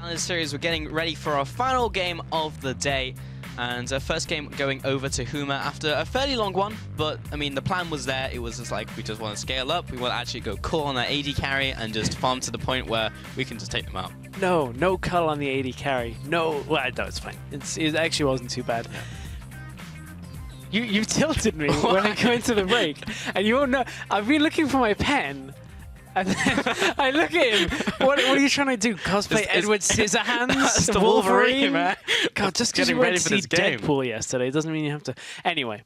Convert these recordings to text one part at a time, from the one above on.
This series, we're getting ready for our final game of the day, and first game going over to Huma after a fairly long one. But I mean, the plan was there. It was just like, we just want to scale up. We want to actually go cool on our AD carry and just farm to the point where we can just take them out. No cull on the AD carry. No, well, no, it's fine. It actually wasn't too bad. Yeah. You tilted me when I go into the break, and you won't know. I've been looking for my pen. And then I look at him. What are you trying to do? Cosplay Edward Scissorhands? That's the Wolverine, man. God, just because you went to see Deadpool yesterday doesn't mean you have to. Anyway,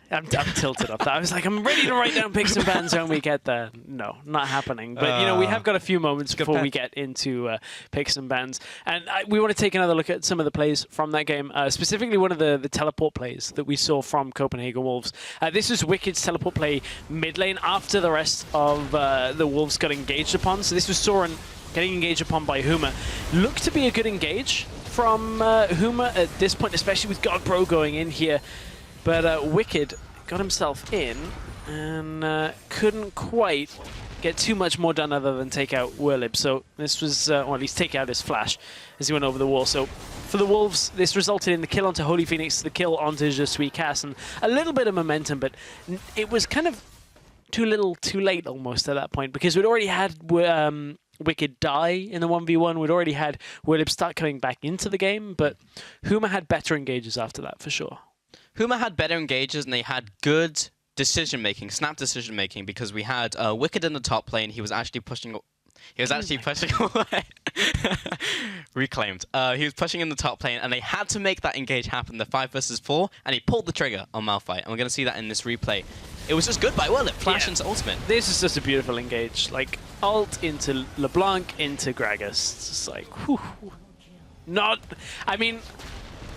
I'm tilted off that. I was like, I'm ready to write down picks and bans when we get there. No, not happening. But, you know, we have got a few moments before we get into picks and bans. And we want to take another look at some of the plays from that game, specifically one of the teleport plays that we saw from Copenhagen Wolves. This was Wicked's teleport play mid lane after the rest of the Wolves got engaged upon. So this was Soren getting engaged upon by Huma. Looked to be a good engage from Huma at this point, especially with Godbro going in here. But Wicked got himself in and couldn't quite get too much more done other than take out Whirlib. So this was, or at least take out his flash as he went over the wall. So for the Wolves, this resulted in the kill onto Holy Phoenix, the kill onto Je Suis Cass, and a little bit of momentum, but it was kind of too little, too late almost at that point, because we'd already had Wicked die in the 1v1. We'd already had Whirlib start coming back into the game, but Huma had better engages after that for sure. Huma had better engages and they had good decision-making, snap decision-making, because we had Wicked in the top lane. He was actually pushing... He was actually pushing away. Reclaimed. He was pushing in the top lane, and they had to make that engage happen, the 5 versus 4, and he pulled the trigger on Malphite. And we're going to see that in this replay. It was just good by Whirlib, flash into ultimate. This is just a beautiful engage. Like, ult into LeBlanc, into Gragas. It's just like, whew. Not... I mean...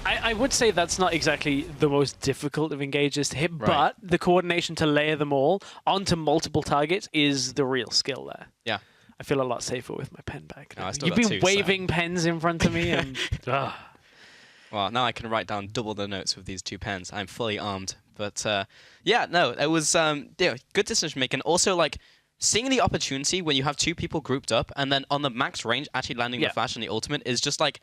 I would say that's not exactly the most difficult of engages to hit, right, but the coordination to layer them all onto multiple targets is the real skill there. Yeah. I feel a lot safer with my pen back. No, You've been waving pens in front of me, and... Well, now I can write down double the notes with these 2 pens. I'm fully armed. But, yeah, no, it was good decision-making. Also, like, seeing the opportunity when you have 2 people grouped up, and then on the max range, actually landing the flash on the ultimate is just, like...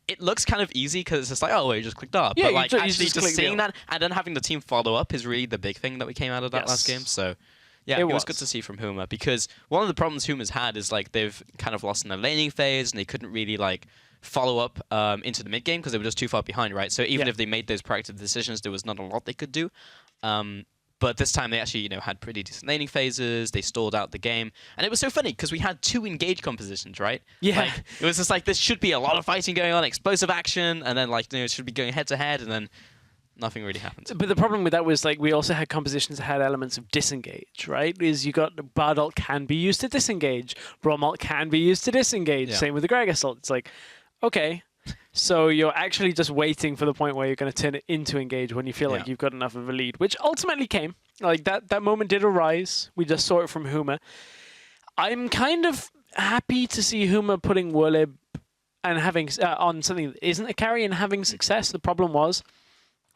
It looks kind of easy because it's just like, oh, well, you just clicked up. Yeah, but like actually just seeing that and then having the team follow up is really the big thing that we came out of that last game. So yeah, it was good to see from Huma, because one of the problems Huma's had is like they've kind of lost in the laning phase and they couldn't really like follow up into the mid game because they were just too far behind, right? So even if they made those proactive decisions, there was not a lot they could do. But this time they actually, had pretty decent laning phases. They stalled out the game. And it was so funny because we had 2 engage compositions, right? Yeah. Like, it was just like, this should be a lot of fighting going on, explosive action, and then like, it should be going head to head, and then nothing really happened. But the problem with that was like, we also had compositions that had elements of disengage, right? Is you got Bard ult can be used to disengage. Braum ult can be used to disengage. Same with the Gragas ult. It's like, okay. So you're actually just waiting for the point where you're going to turn it into engage when you feel like you've got enough of a lead, which ultimately came. Like that moment did arise. We just saw it from Huma. I'm kind of happy to see Huma putting Whirlib and having on something that isn't a carry and having success. The problem was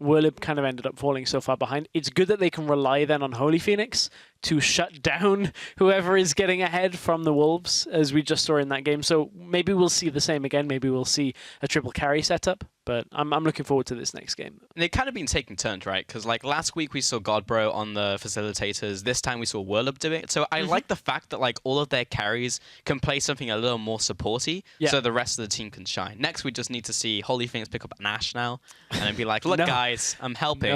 Whirlib kind of ended up falling so far behind. It's good that they can rely then on Holy Phoenix to shut down whoever is getting ahead from the Wolves, as we just saw in that game. So maybe we'll see the same again. Maybe we'll see a triple carry setup. But I'm looking forward to this next game. And they've kind of been taking turns, right? Because like last week we saw Godbro on the facilitators. This time we saw Whirlib doing it. So I like the fact that like all of their carries can play something a little more supporty, so the rest of the team can shine. Next we just need to see Holy Phoenix pick up an Ashe now and then be like, look guys, I'm helping.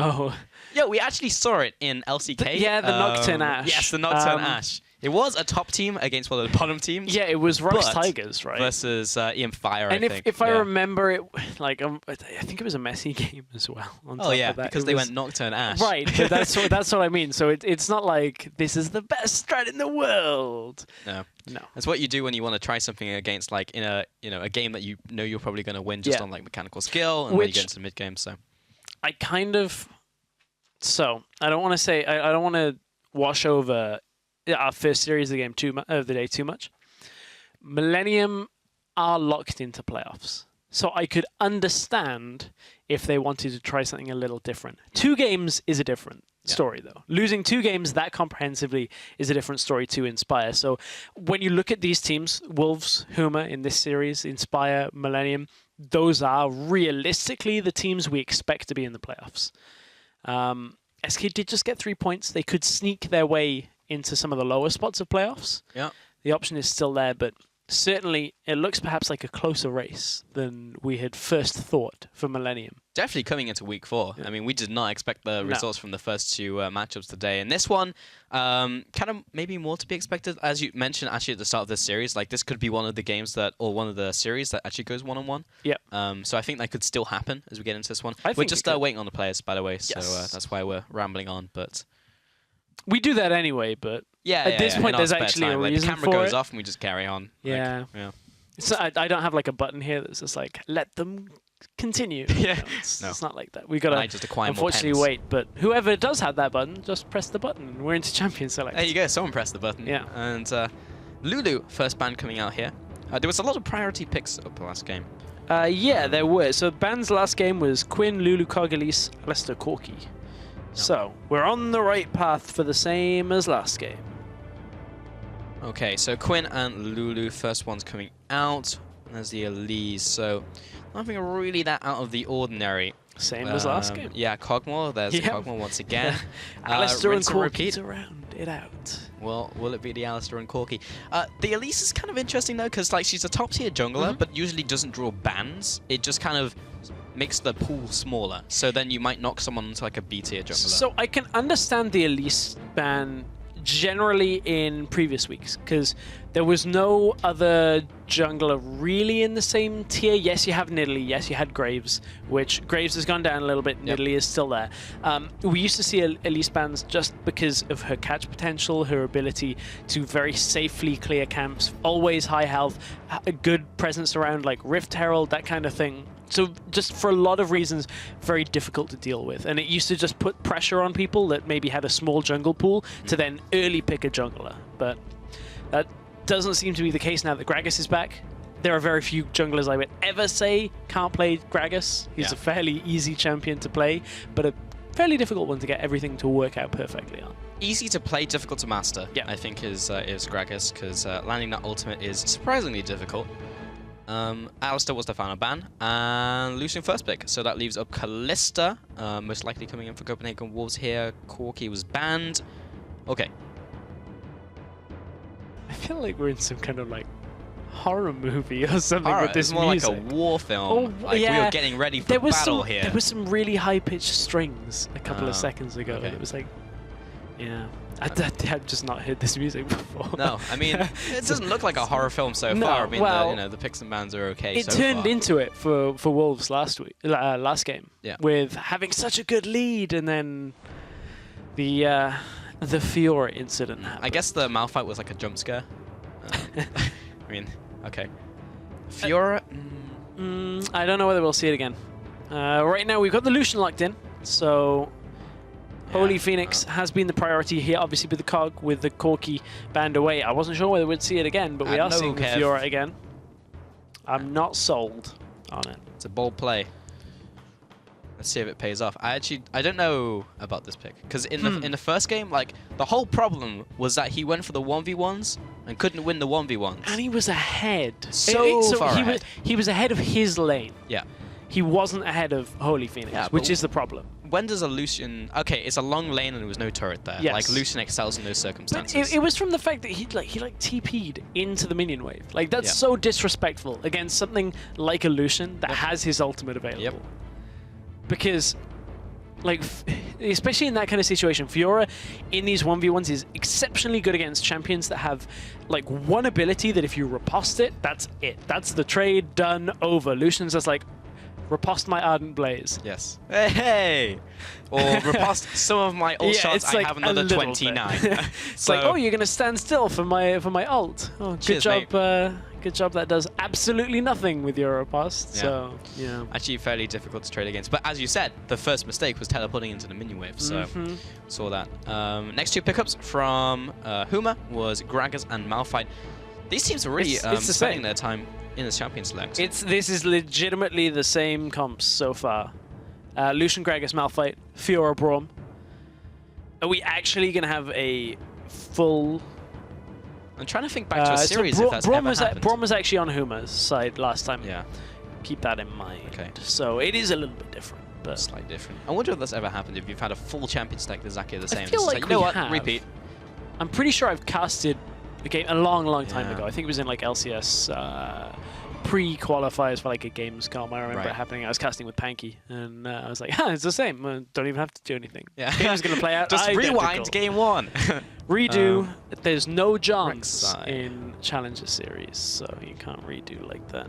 Yeah, we actually saw it in LCK. The Nocturne Ashe. Yes, the Nocturne Ashe. It was a top team against one of the bottom teams. Yeah, it was Rux Tigers, right? Versus EM Fire, and I think. If I remember it, like I think it was a messy game as well. On top of that. Because they went Nocturne Ashe. Right, but that's what I mean. So it's not like this is the best strat in the world. No. That's what you do when you want to try something against like in a game that you know you're probably going to win just on like mechanical skill, and when you get into the mid game. So I kind of I don't want to say I don't want to wash over our first series of the day too much. Millennium are locked into playoffs. So I could understand if they wanted to try something a little different. 2 games is a different. story, though. Losing 2 games that comprehensively is a different story to Inspire. So when you look at these teams, Wolves, Huma in this series, Inspire, Millennium, those are realistically the teams we expect to be in the playoffs. SK did just get 3 points. They could sneak their way into some of the lower spots of playoffs. Yeah. The option is still there, but certainly it looks perhaps like a closer race than we had first thought for Millennium. Definitely coming into week 4. Yeah. I mean, we did not expect the results from the first 2 matchups today. And this one, kind of maybe more to be expected. As you mentioned actually at the start of this series, like this could be one of the games that, or one of the series that actually goes 1-on-1. Yep. So I think that could still happen as we get into this one. We're just waiting on the players, by the way, so that's why we're rambling on. But we do that anyway, but at this point there's actually a reason the camera goes off and we just carry on. Yeah. Like, yeah. So I don't have like a button here that's just like, let them continue. Yeah. It's not like that. We got to unfortunately wait, but whoever does have that button, just press the button and we're into champion select. There you go, someone pressed the button. Yeah. And Lulu, first ban coming out here. There was a lot of priority picks up the last game. Yeah, there were. So bans last game was Quinn, Lulu, Kogalis, Alistair, Corky. So we're on the right path for the same as last game. Okay, so Quinn and Lulu, first one's coming out. There's the Elise, so nothing really that out of the ordinary. Same as last game. Yeah, Cogmore. There's Cogmore once again. Alistair and Corky to round it out. Well, will it be the Alistair and Corky? The Elise is kind of interesting, though, because like she's a top-tier jungler, but usually doesn't draw bans. It just kind of makes the pool smaller. So then you might knock someone into like a B-tier jungler. So I can understand the Elise ban generally in previous weeks, because there was no other jungler really in the same tier. Yes, you have Nidalee. Yes, you had Graves, which Graves has gone down a little bit. Nidalee is still there. We used to see Elise bans just because of her catch potential, her ability to very safely clear camps, always high health, a good presence around like Rift Herald, that kind of thing. So just for a lot of reasons, very difficult to deal with. And it used to just put pressure on people that maybe had a small jungle pool to then early pick a jungler. But that doesn't seem to be the case now that Gragas is back. There are very few junglers I would ever say can't play Gragas. He's a fairly easy champion to play, but a fairly difficult one to get everything to work out perfectly on. Easy to play, difficult to master, I think is Gragas, because landing that ultimate is surprisingly difficult. Alistair was the final ban, and losing first pick, so that leaves up Kalista, most likely coming in for Copenhagen Wolves here. Corky was banned. Okay. I feel like we're in some kind of like horror movie or something with this more music. Like a war film. Oh, like we were getting ready for battle here. There was some really high-pitched strings a couple of seconds ago. It was like, I've just not heard this music before. No, I mean, it doesn't look like a horror film so far. I mean, the picks and bans are okay. It turned into it for Wolves last game. Yeah. With having such a good lead, and then the Fiora incident happened. I guess the Malphite was like a jump scare. I mean, okay. Fiora. I don't know whether we'll see it again. Right now we've got the Lucian locked in, so. Holy Phoenix has been the priority here, obviously with the Cog, with the Corky banned away. I wasn't sure whether we'd see it again, but we are seeing the Fiora again. I'm not sold on it. It's a bold play. Let's see if it pays off. I don't know about this pick, because in the first game, like the whole problem was that he went for the 1v1s and couldn't win the 1v1s. And he was ahead. So far ahead. He was ahead of his lane. Yeah. He wasn't ahead of Holy Phoenix, which is the problem. When does a Lucian... Okay, it's a long lane and there was no turret there. Yes. Like, Lucian excels in those circumstances. But it was from the fact that he TP'd into the minion wave. Like, that's so disrespectful against something like a Lucian that has his ultimate available. Yep. Because, like, especially in that kind of situation, Fiora in these 1v1s is exceptionally good against champions that have, like, one ability that if you riposte it, that's it. That's the trade, done, over. Lucian's just like... Riposte my Ardent Blaze. Yes. Hey! Or riposte some of my ult shots. I have another 29. It's like, oh, you're gonna stand still for my ult. Oh, good job. Good job. That does absolutely nothing with your riposte. Yeah. So actually fairly difficult to trade against. But as you said, the first mistake was teleporting into the minion wave. So saw that. Next 2 pickups from Huma was Gragas and Malphite. These teams are really spending their time in the champion select. This is legitimately the same comps so far. Lucian, Gragas, Malphite, Fiora, Braum. Are we actually going to have a full... I'm trying to think back to a series if that's ever happened. Braum was actually on Huma's side last time. Yeah. Keep that in mind. Okay. So it is a little bit different. But slightly different. I wonder if that's ever happened, if you've had a full champion stack exactly the same. I feel like you know what? have. Repeat. I'm pretty sure I've casted a game a long time ago. I think it was in like LCS pre-qualifiers for like a Gamescom. I remember it happening. I was casting with Panky, and I was like, it's the same. Don't even have to do anything. Yeah. Game's going to play out. Just rewind game 1. Redo. There's no Johns in Challenger Series, so you can't redo like that.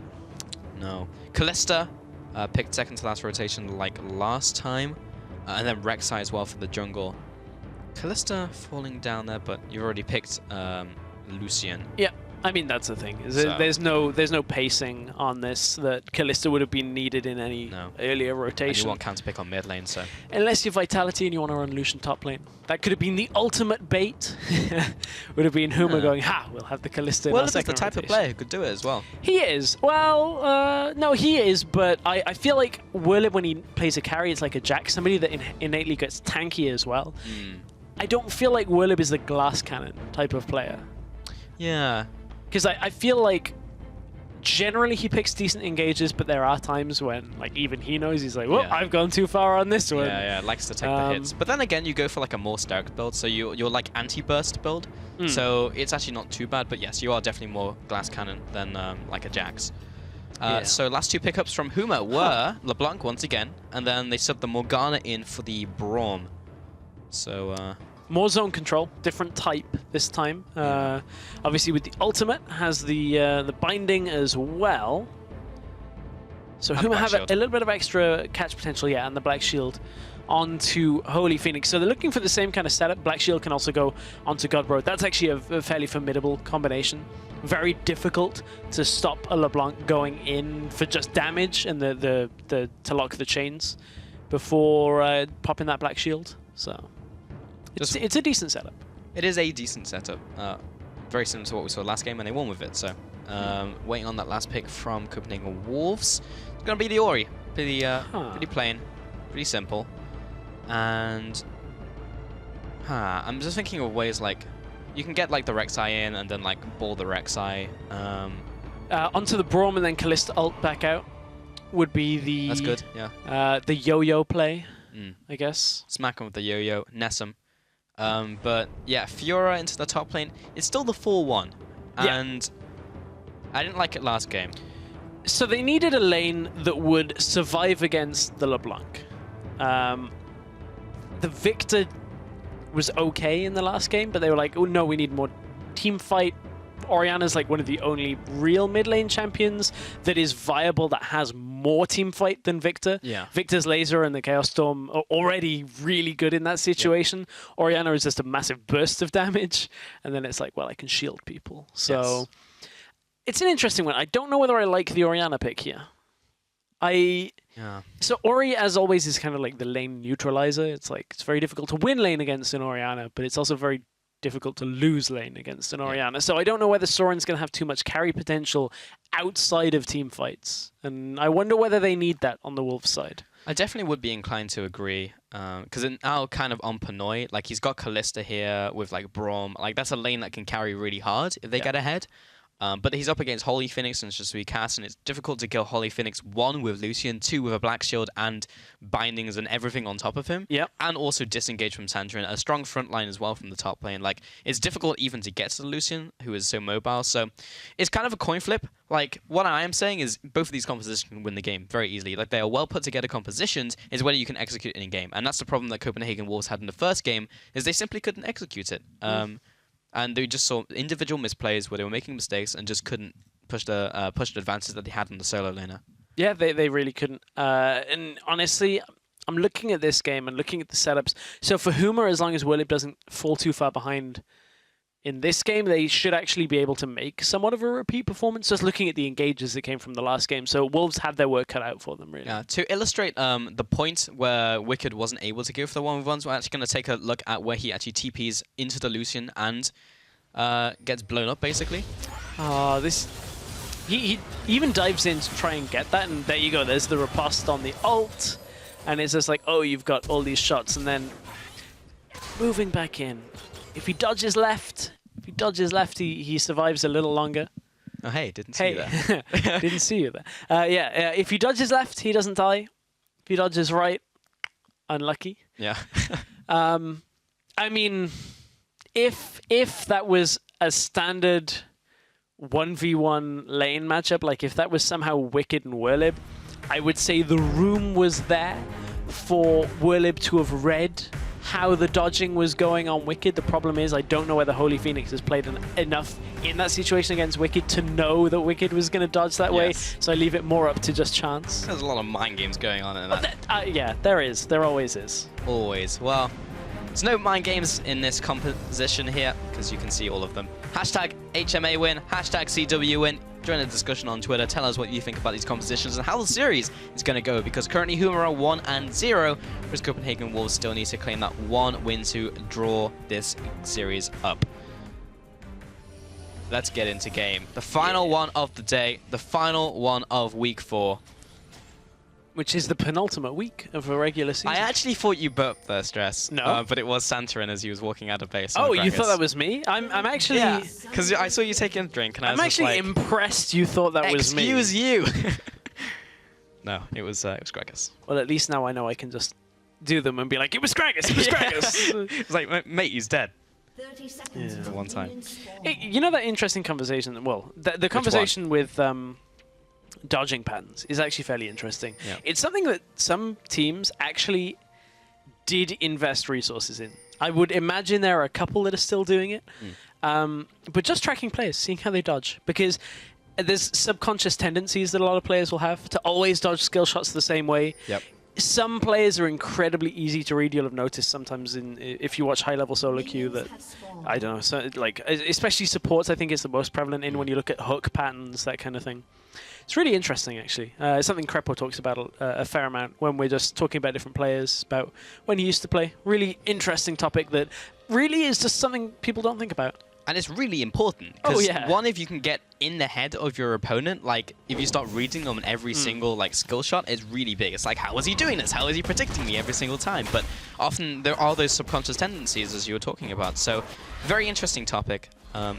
No. Kalista picked second to last rotation like last time, and then Rek'Sai as well for the jungle. Kalista falling down there, but you've already picked Lucian. Yeah. I mean, that's the thing. There's no pacing on this that Kalista would have been needed in any earlier rotation. And you want counter pick on mid lane, so unless you're Vitality and you want to run Lucian top lane, that could have been the ultimate bait. Would have been Huma going, we'll have the Kalista. In our second the type of player who could do it as well. He is. Well, no, he is. But I feel like Whirlib, when he plays a carry, it's like a Jack, somebody that innately gets tanky as well. I don't feel like Whirlib is the glass cannon type of player. Yeah. Because I feel like generally he picks decent engages, but there are times when like even he knows he's like, I've gone too far on this one. Yeah, likes to take the hits. But then again, you go for like a more stark build, so you're like anti-burst build, so it's actually not too bad. But yes, you are definitely more glass cannon than like a Jax. So last two pickups from Huma were LeBlanc once again, and then they subbed the Morgana in for the Braum. So more zone control, different type this time. Obviously with the ultimate, has the binding as well. So Huma have a little bit of extra catch potential, and the Black Shield onto Holy Phoenix. So they're looking for the same kind of setup. Black Shield can also go onto Godbro. That's actually a fairly formidable combination. Very difficult to stop a LeBlanc going in for just damage and to lock the chains before popping that Black Shield. So it's a decent setup. It is a decent setup. Very similar to what we saw last game, and they won with it. So waiting on that last pick from Copenhagen Wolves. It's going to be the Ori. Pretty plain, pretty simple. And I'm just thinking of ways like you can get like the Rek'Sai in and then like ball the Rek'Sai. Onto the Braum and then Kalista ult back out would be the... That's good, yeah. The yo-yo play, I guess. Smack him with the yo-yo, Nessum. But yeah, Fiora into the top lane. It's still the 4-1. And I didn't like it last game. So they needed a lane that would survive against the LeBlanc. The Victor was okay in the last game, but they were like, oh no, we need more team fight. Orianna's like one of the only real mid lane champions that is viable, that has more team fight than Victor. Yeah. Victor's Laser and the Chaos Storm are already really good in that situation. Yeah. Orianna is just a massive burst of damage, and then it's like, well, I can shield people. So it's an interesting one. I don't know whether I like the Orianna pick here. So Ori, as always, is kind of like the lane neutralizer. It's like it's very difficult to win lane against an Orianna, but it's also very difficult to lose lane against an Orianna. So I don't know whether Soren's going to have too much carry potential outside of team fights, and I wonder whether they need that on the Wolves side. I definitely would be inclined to agree, because now kind of on Pinoy, like he's got Kalista here with like Braum, like that's a lane that can carry really hard if they get ahead. But he's up against Holy Phoenix and Shisui Cast, and it's difficult to kill Holy Phoenix, 1 with Lucian, 2 with a Black Shield and bindings and everything on top of him. Yep. And also disengage from Sandra, a strong front line as well from the top lane. Like, it's difficult even to get to the Lucian, who is so mobile. So it's kind of a coin flip. Like, what I am saying is both of these compositions can win the game very easily. Like, they are well put together compositions, is whether you can execute in a game. And that's the problem that Copenhagen Wolves had in the first game, is they simply couldn't execute it. And they just saw individual misplays where they were making mistakes and just couldn't push the advances that they had in the solo laner. Yeah, they really couldn't. And honestly, I'm looking at this game and looking at the setups. So for Huma, as long as Whirlib doesn't fall too far behind in this game, they should actually be able to make somewhat of a repeat performance. Just looking at the engages that came from the last game. So Wolves had their work cut out for them, really. Yeah, to illustrate the point where Wicked wasn't able to go for the 1v1s, we're actually going to take a look at where he actually TPs into the Lucian and gets blown up, basically. He even dives in to try and get that, and there you go. There's the riposte on the ult, and it's just like, oh, you've got all these shots, and then moving back in. If he dodges left, he survives a little longer. Oh, hey, didn't see you there. Didn't see you there. Yeah, if he dodges left, he doesn't die. If he dodges right, unlucky. Yeah. I mean, if that was a standard 1v1 lane matchup, like if that was somehow Wicked and Whirlib, I would say the room was there for Whirlib to have read how the dodging was going on Wicked. The problem is I don't know whether Holy Phoenix has played enough in that situation against Wicked to know that Wicked was going to dodge that way, so I leave it more up to just chance. There's a lot of mind games going on in that. Yeah, there is. There always is. Always. Well, there's no mind games in this composition here, because you can see all of them. Hashtag HMA win, hashtag CW win. Join the discussion on Twitter. Tell us what you think about these compositions and how the series is going to go, because currently Huma are 1-0, whereas Copenhagen Wolves still need to claim that one win to draw this series up. Let's get into game. The final one of the day, the final one of week 4. Which is the penultimate week of a regular season. I actually thought you burped there, Stress. No. But it was Santorin as he was walking out of base. Oh, you thought that was me? I'm actually... Yeah, because I saw you taking a drink and I was actually like, impressed you thought that was me. Excuse you! No, it was Gragas. Well, at least now I know I can just do them and be like, it was Gragas, it was Gragas! It's like, mate, he's dead. 30 seconds For one time. Hey, you know that interesting conversation? Well, the conversation with... dodging patterns is actually fairly interesting. Yeah. It's something that some teams actually did invest resources in. I would imagine there are a couple that are still doing it. But just tracking players, seeing how they dodge. Because there's subconscious tendencies that a lot of players will have to always dodge skill shots the same way. Yep. Some players are incredibly easy to read. You'll have noticed sometimes if you watch high-level solo queue that, I don't know, so like especially supports, I think is the most prevalent in when you look at hook patterns, that kind of thing. It's really interesting, actually. It's something Crepo talks about a fair amount when we're just talking about different players, about when he used to play. Really interesting topic that really is just something people don't think about. And it's really important. Oh, yeah. One, if you can get in the head of your opponent, like, if you start reading them on every single, like, skill shot, it's really big. It's like, how is he doing this? How is he predicting me every single time? But often there are those subconscious tendencies, as you were talking about. So, very interesting topic.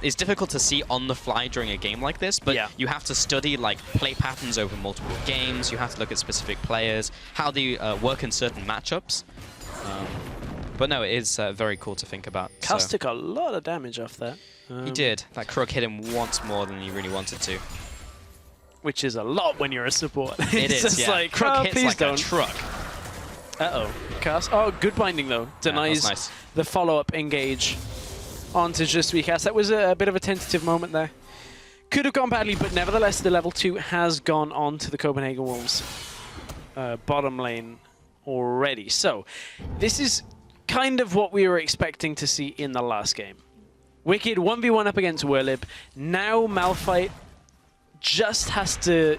It's difficult to see on the fly during a game like this, but you have to study, like, play patterns over multiple games. You have to look at specific players, how they work in certain matchups. But no, it is very cool to think about. Cuss took a lot of damage off that. He did. That Crook hit him once more than he really wanted to. Which is a lot when you're a support. It is, just like, Crook hits like a truck. Uh-oh. Cuss. Oh, good binding, though. Denies nice. the follow-up engage onto just Weecast. That was a bit of a tentative moment there. Could have gone badly, but nevertheless, the level 2 has gone on to the Copenhagen Wolves bottom lane already. So, this is kind of what we were expecting to see in the last game. Wicked 1v1 up against Whirlib. Now Malphite just has to,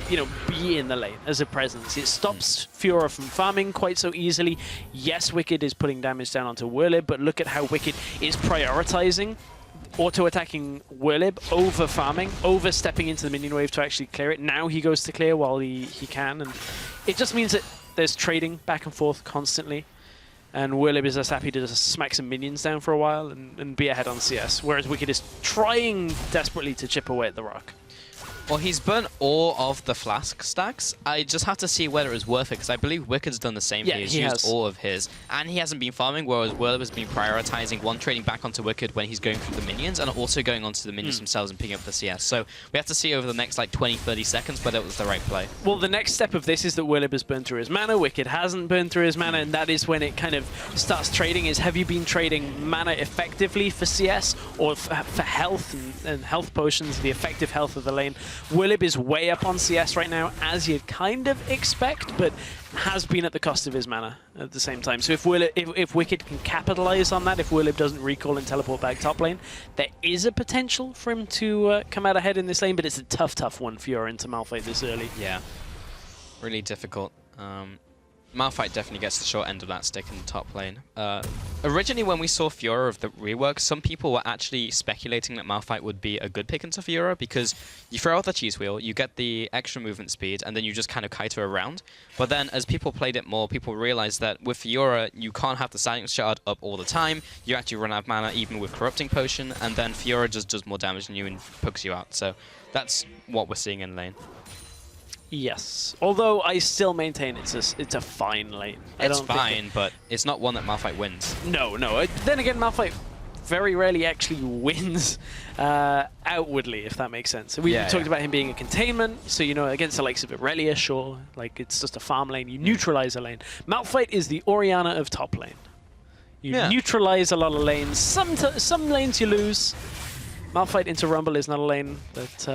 be in the lane as a presence. It stops Fiora from farming quite so easily. Yes, Wicked is putting damage down onto Whirlib, but look at how Wicked is prioritizing auto-attacking Whirlib over farming, over stepping into the minion wave to actually clear it. Now he goes to clear while he can, and it just means that there's trading back and forth constantly. And Whirlib is just happy to just smack some minions down for a while and be ahead on CS, whereas Wicked is trying desperately to chip away at the rock. Well, he's burnt all of the flask stacks. I just have to see whether it's worth it, because I believe Wicked's done the same. Yeah, he's he used has. all of his. And he hasn't been farming, whereas Whirlib has been prioritizing one, trading back onto Wicked when he's going through the minions, and also going onto the minions themselves and picking up the CS. So we have to see over the next, like, 20-30 seconds whether it was the right play. Well, the next step of this is that Whirlib has burned through his mana, Wicked hasn't burned through his mana, and that is when it kind of starts trading. Is, have you been trading mana effectively for CS, or for health and health potions, the effective health of the lane? Whirlib is way up on CS right now, as you'd kind of expect, but has been at the cost of his mana at the same time. So if Wicked can capitalize on that, if Whirlib doesn't recall and teleport back top lane, there is a potential for him to come out ahead in this lane, but it's a tough one for Fiora into Malphite this early. Yeah, really difficult. Malphite definitely gets the short end of that stick in the top lane. Originally, when we saw Fiora of the rework, some people were actually speculating that Malphite would be a good pick into Fiora because you throw out the cheese wheel, you get the extra movement speed, and then you just kind of kite her around. But then, as people played it more, people realized that with Fiora, you can't have the Silence Shard up all the time. You actually run out of mana even with Corrupting Potion, and then Fiora just does more damage than you and pokes you out. So that's what we're seeing in lane. Yes, although I still maintain it's a fine lane. It's fine, but it's not one that Malphite wins. No. Then again, Malphite very rarely actually wins outwardly, if that makes sense. We talked about him being a containment, so against the likes of Irelia, sure, like it's just a farm lane. You neutralize a lane. Malphite is the Orianna of top lane. You neutralize a lot of lanes. Some lanes you lose. Malphite into Rumble is not a lane, but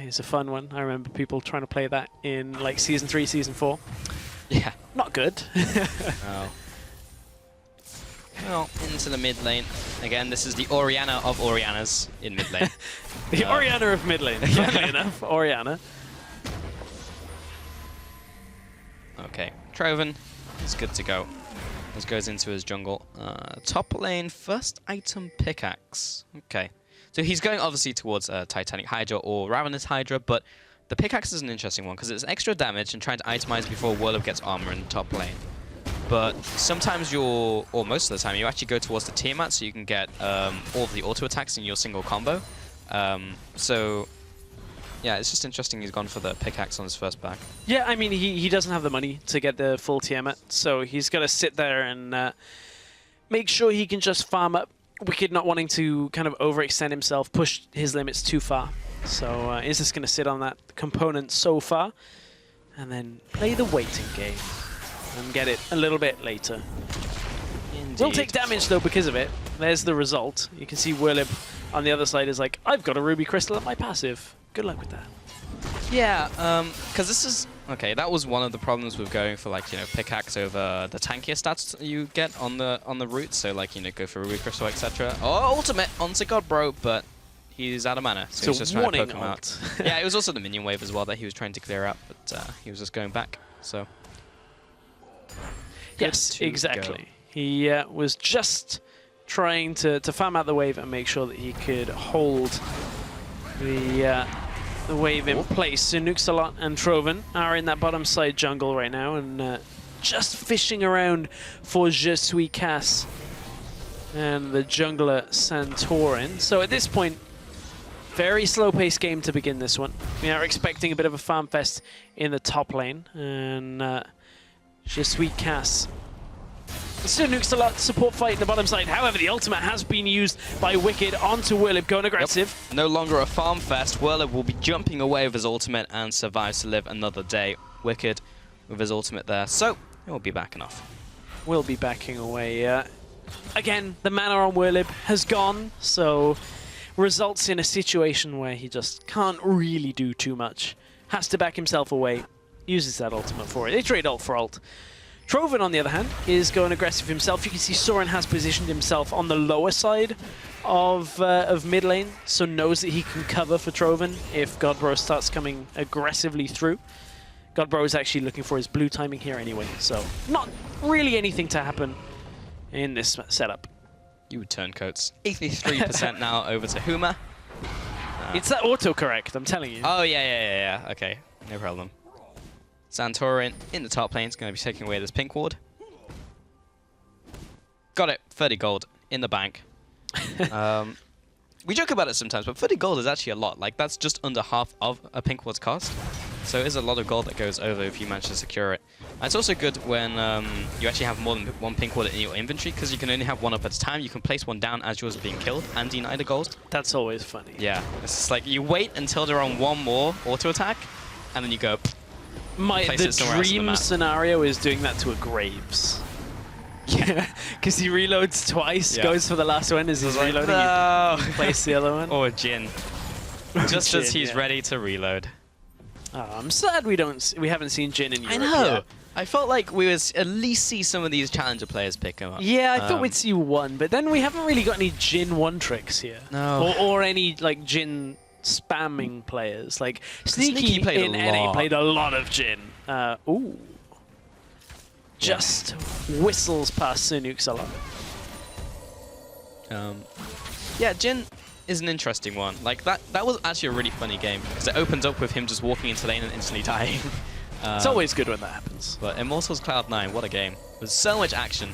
it's a fun one. I remember people trying to play that in like Season 3, Season 4. Yeah. Not good. Oh. Well, into the mid lane. Again, this is the Orianna of Oriannas in mid lane. The Orianna of mid lane. Funnily enough, Orianna. Okay, Troven is good to go. This goes into his jungle. Top lane, first item pickaxe. Okay. So he's going obviously towards Titanic Hydra or Ravenous Hydra, but the pickaxe is an interesting one because it's extra damage and trying to itemize before Whirlwind gets armor in top lane. But sometimes or most of the time, you actually go towards the Tiamat so you can get all of the auto attacks in your single combo. So yeah, it's just interesting he's gone for the pickaxe on his first back. Yeah, I mean, he doesn't have the money to get the full Tiamat, so he's got to sit there and make sure he can just farm up. Wicked not wanting to kind of overextend himself, push his limits too far. So is just going to sit on that component so far and then play the waiting game and get it a little bit later. Indeed. Will take damage though because of it. There's the result. You can see Whirlib on the other side is like, I've got a Ruby Crystal at my passive. Good luck with that. Yeah, because this is... Okay, that was one of the problems with going for, like, pickaxe over the tankier stats you get on the route. So, like, go for Ruby Crystal, etc. Oh, ultimate onto Godbro, but he's out of mana, so he's just trying to poke him out. Yeah, it was also the minion wave as well that he was trying to clear out, but he was just going back, so... Yes, exactly. Go. He was just trying to farm out the wave and make sure that he could hold the wave in place. So Nuxalot and Troven are in that bottom side jungle right now and just fishing around for Je Suis Cass and the jungler Santorin. So at this point, very slow-paced game to begin this one. We are expecting a bit of a farm fest in the top lane, and Je Suis Cass. Still Nuxalot support fight in the bottom side. However, the ultimate has been used by Wicked onto Whirlib, going aggressive. Yep. No longer a farm fest. Whirlib will be jumping away with his ultimate and survives to live another day. Wicked with his ultimate there, so it will be backing off. Will be backing away. Again, the mana on Whirlib has gone, so results in a situation where he just can't really do too much. Has to back himself away. Uses that ultimate for it. They trade ult for ult. Troven, on the other hand, is going aggressive himself. You can see Soren has positioned himself on the lower side of mid lane, so knows that he can cover for Troven if Godbro starts coming aggressively through. Godbro is actually looking for his blue timing here anyway, so not really anything to happen in this setup. You turncoats. 83% now over to Huma. It's that autocorrect, I'm telling you. Oh, yeah. Okay, no problem. Santorin in the top lane is going to be taking away this pink ward. Got it. 30 gold in the bank. We joke about it sometimes, but 30 gold is actually a lot. Like, that's just under half of a pink ward's cost. So it is a lot of gold that goes over if you manage to secure it. And it's also good when you actually have more than one pink ward in your inventory, because you can only have one up at a time. You can place one down as yours is being killed and deny the gold. That's always funny. Yeah. It's just like you wait until they're on one more auto attack, and then you go... The dream scenario is doing that to a Graves. Yeah, because he reloads twice, goes for the last one as he's reloading, you can place the other one. Or Jhin. Just as he's ready to reload. Oh, I'm sad we haven't seen Jhin in Europe. I know. Yet. I felt like we would at least see some of these challenger players pick him up. Yeah, I thought we'd see one, but then we haven't really got any Jhin one tricks here. No. Or any like Jhin spamming players. Like Sneaky in NA played a lot of Jhin. Ooh. just whistles past Sunuk's a lot. Yeah, Jin is an interesting one. Like, that was actually a really funny game, because it opens up with him just walking into lane and instantly dying. It's always good when that happens. But Immortals Cloud9, what a game. With so much action.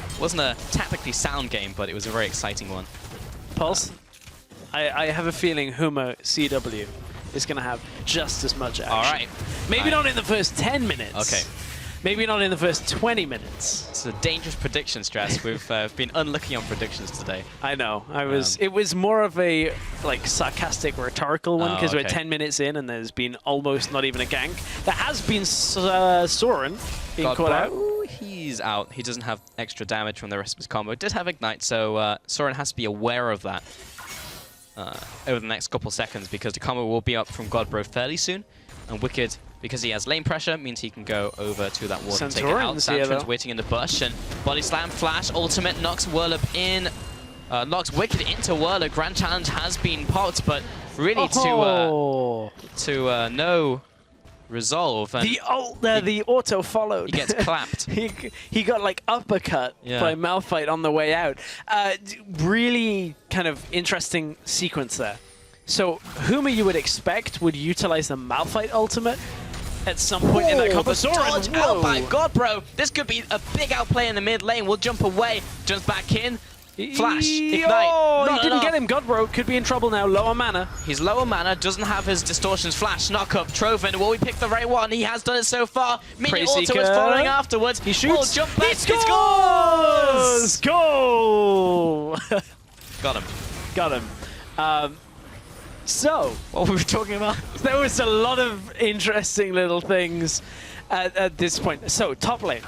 It wasn't a tactically sound game, but it was a very exciting one. Pulse, I have a feeling Huma CW is going to have just as much action. All right. Maybe not in the first 10 minutes. Okay. Maybe not in the first 20 minutes. It's a dangerous prediction, Stress. We've been unlucky on predictions today. I know. It was more of a sarcastic, rhetorical one, because we're 10 minutes in and there's been almost not even a gank. There has been Soren being caught out. He's out. He doesn't have extra damage from the rest of his combo. It did have Ignite, so Soren has to be aware of that over the next couple seconds, because the combo will be up from Godbro fairly soon. And Wicked, because he has lane pressure, means he can go over to that ward and take it out. Santorin's waiting in the bush, and body slam, flash, ultimate, knocks Whirlip in, knocks Wicked into Whirlip. Grand Challenge has been popped, but really to no resolve. And the auto followed. He gets clapped. he got like uppercut by Malphite on the way out. Really kind of interesting sequence there. So Huma, you would expect, would utilize the Malphite ultimate at some point in that combo. Dodge out by Godbro. This could be a big outplay in the mid lane. Will jump away, jumps back in. Flash, Ignite. Oh, he didn't get him. Godbro could be in trouble now. Lower mana. He's lower mana, doesn't have his distortions. Flash, knock up. Trovan, will we pick the right one? He has done it so far. Mini auto is following afterwards. He shoots. Jump back. He scores! Goal! Got him. Got him. So, what were we talking about? There was a lot of interesting little things at this point. So, top lane.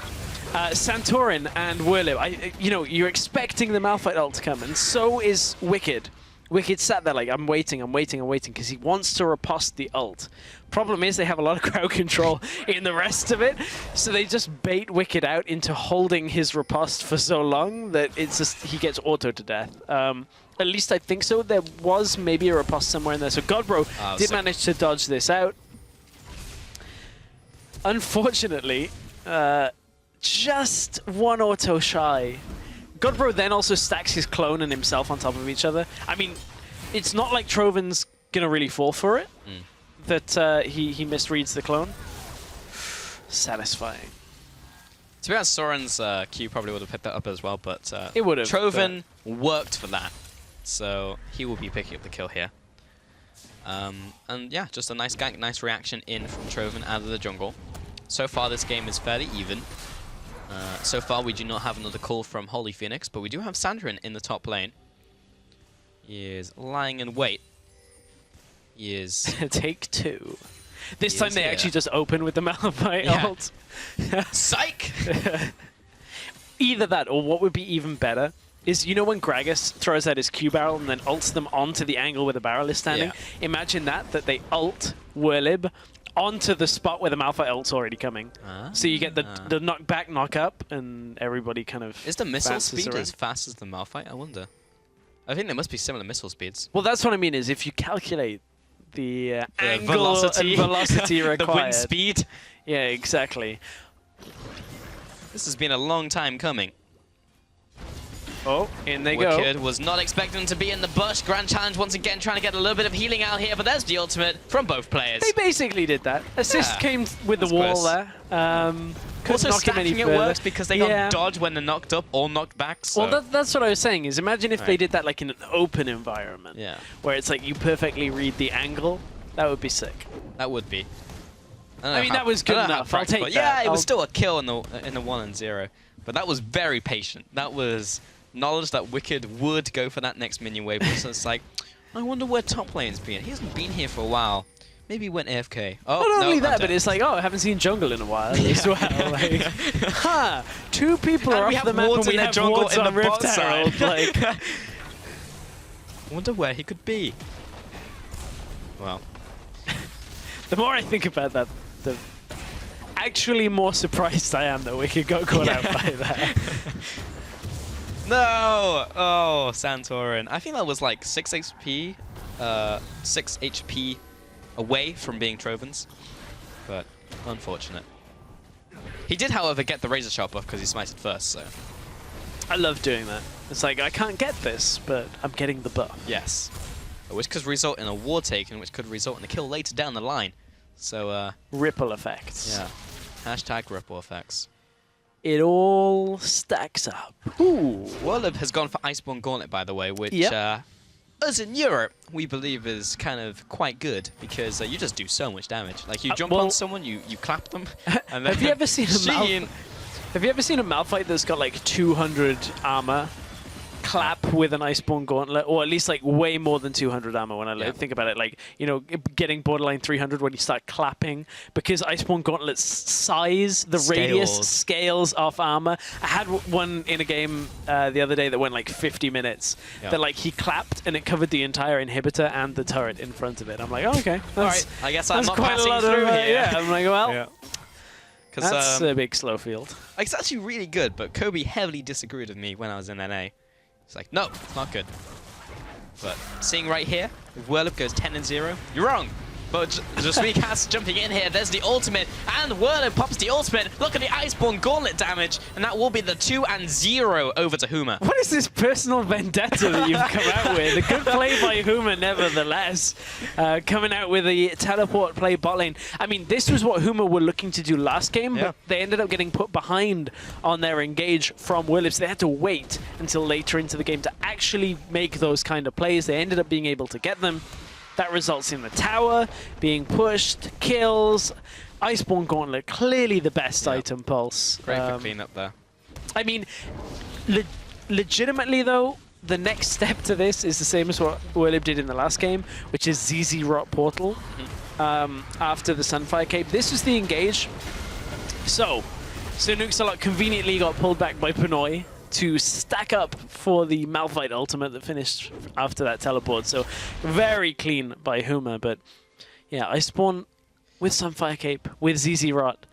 Santorin and Whirlip. You're expecting the Malphite ult to come, and so is Wicked. Wicked sat there like, I'm waiting, because he wants to riposte the ult. Problem is, they have a lot of crowd control in the rest of it, so they just bait Wicked out into holding his riposte for so long that it's just he gets auto to death. At least I think so. There was maybe a riposte somewhere in there. So Godbro did manage to dodge this out. Unfortunately, just one auto shy. Godbro then also stacks his clone and himself on top of each other. I mean, it's not like Trovan's going to really fall for it, that he misreads the clone. Satisfying. To be honest, Soren's Q probably would have picked that up as well, but it would have. Trovan worked for that, so he will be picking up the kill here. And yeah, just a nice gank, nice reaction in from Trovan out of the jungle. So far, this game is fairly even. So far, we do not have another call from Holy Phoenix, but we do have Santorin in the top lane. He is lying in wait. He is... Take two. This time they actually just open with the Malphite ult. Psych! Either that, or what would be even better is, you know when Gragas throws out his Q barrel and then ults them onto the angle where the barrel is standing? Yeah. Imagine that they ult Whirlib onto the spot where the Malphite ult's already coming. So you get the knockback, knock up, and everybody kind of Is the missile speed as fast as the Malphite? I wonder. I think there must be similar missile speeds. Well, that's what I mean, is if you calculate the angle velocity required. The wind speed. Yeah, exactly. This has been a long time coming. Oh, in they go. Wicked was not expecting to be in the bush. Grand Challenge once again trying to get a little bit of healing out here, but there's the ultimate from both players. They basically did that. Assist came with the wall there. Also, stacking it works because they got dodge when they're knocked up or knocked back. So. Well, that's what I was saying. Is imagine if they did that like in an open environment, where it's like you perfectly read the angle. That would be sick. That would be. I mean, that was good enough. I'll take that. Yeah, it was still a kill in the 1-0, but that was very patient. That was knowledge that Wicked would go for that next minion wave. So it's like, I wonder where top lane's been. He hasn't been here for a while. Maybe he went AFK. Oh, not only that, but it's like, oh, I haven't seen jungle in a while as well. Like, two people are off the map and we have jungle in the Rift Herald. Like, I wonder where he could be. Well, the more I think about that, the actually more surprised I am that Wicked got caught out by that. No! Oh, Santorin. I think that was like 6 HP away from being Trovan's, but unfortunate. He did, however, get the Razor Sharp buff because he smited first, so... I love doing that. It's like, I can't get this, but I'm getting the buff. Yes. Which could result in a ward taken, which could result in a kill later down the line. So, ripple effects. Yeah. Hashtag ripple effects. It all stacks up. Ooh. Worlib has gone for Iceborne Gauntlet, by the way, which... us in Europe, we believe is kind of quite good because you just do so much damage. Like you jump on someone, you clap them. And then have you ever seen a Malphite that's got like 200 armor clap with an Iceborne Gauntlet, or at least like way more than 200 armor when I think about it, like, you know, getting borderline 300 when you start clapping, because Iceborne Gauntlet's size, the radius scales off armor. I had one in a game the other day that went like 50 minutes that like he clapped and it covered the entire inhibitor and the turret in front of it. I'm like, oh, okay, all right, I guess I'm not passing through here. Yeah, I'm like, well, that's a big slow field. It's actually really good, but Kobe heavily disagreed with me when I was in NA. It's like, no, it's not good. But seeing right here, if Worlib goes 10-0, you're wrong. But just Recast jumping in here, there's the ultimate, and Worlib pops the ultimate. Look at the Iceborne Gauntlet damage, and that will be the 2-0 over to Huma. What is this personal vendetta that you've come out with? A good play by Huma, nevertheless. Coming out with a teleport play bot lane. I mean, this was what Huma were looking to do last game, but they ended up getting put behind on their engage from Worlib, so they had to wait until later into the game to actually make those kind of plays. They ended up being able to get them. That results in the tower being pushed, kills. Iceborne Gauntlet, clearly the best item, Pulse. Great for cleanup there. I mean, legitimately though, the next step to this is the same as what Worlib did in the last game, which is ZZ Rot Portal after the Sunfire Cape. This was the engage. So Nuxalot conveniently got pulled back by Pinoy to stack up for the Malphite ultimate that finished after that teleport. So very clean by Huma, but yeah, Iceborne with Sunfire Cape, with ZZ Rot.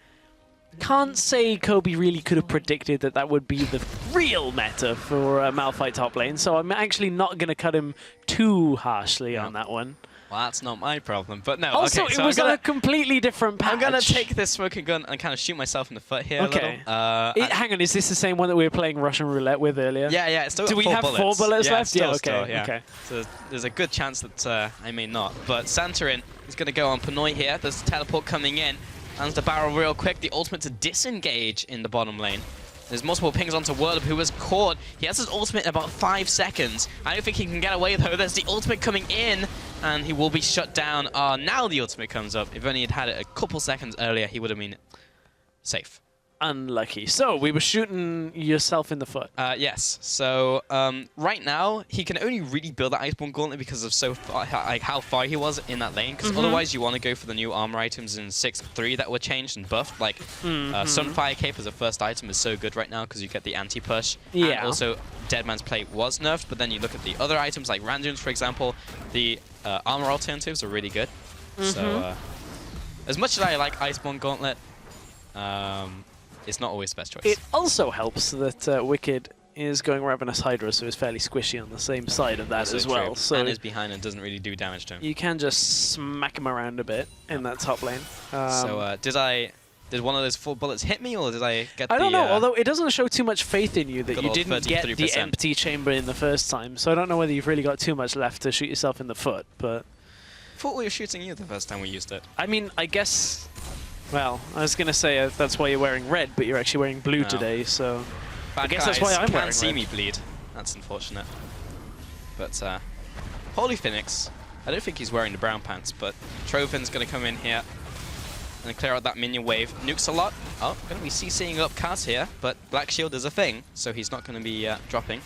Can't say Kobe really could have predicted that that would be the real meta for Malphite top lane, so I'm actually not going to cut him too harshly on that one. Well, that's not my problem, but no. Also, okay, so it was on a completely different patch. I'm going to take this smoking gun and kind of shoot myself in the foot here a little. Hang on, is this the same one that we were playing Russian roulette with earlier? Yeah, it's still Do we have 4 bullets left? Yeah, okay. So there's a good chance that I may not. But Santorin is going to go on Pinoy here. There's a teleport coming in. Lands the barrel real quick. The ultimate to disengage in the bottom lane. There's multiple pings onto Worlib, who was caught. He has his ultimate in about 5 seconds. I don't think he can get away, though. There's the ultimate coming in, and he will be shut down. Now the ultimate comes up. If only he'd had it a couple seconds earlier, he would have been safe. Unlucky. So, we were shooting yourself in the foot. Yes. So, right now, he can only really build that Iceborne Gauntlet because of how far he was in that lane. Because otherwise, you want to go for the new armor items in 6.3 that were changed and buffed. Like, Sunfire Cape as a first item is so good right now because you get the anti-push. Yeah. And also, Deadman's Plate was nerfed, but then you look at the other items, like Randuin's, for example, the armor alternatives are really good. So, as much as I like Iceborne Gauntlet, it's not always the best choice. It also helps that Wicked is going Ravenous Hydra, so it's fairly squishy on the same side of that as well. So and is behind and doesn't really do damage to him. You can just smack him around a bit in that top lane. Did one of those 4 bullets hit me, or did I get I don't know, although it doesn't show too much faith in you that you didn't get the empty chamber in the first time. So I don't know whether you've really got too much left to shoot yourself in the foot, but... I thought we were shooting you the first time we used it. I mean, I guess... Well, I was going to say that's why you're wearing red, but you're actually wearing blue today, so... I guess that's why I'm wearing red. See me bleed. That's unfortunate. But, Holy Phoenix, I don't think he's wearing the brown pants, but Troven's going to come in here and clear out that minion wave. Nukes a lot. Oh, going to be CCing up Kaz here, but Black Shield is a thing, so he's not going to be dropping.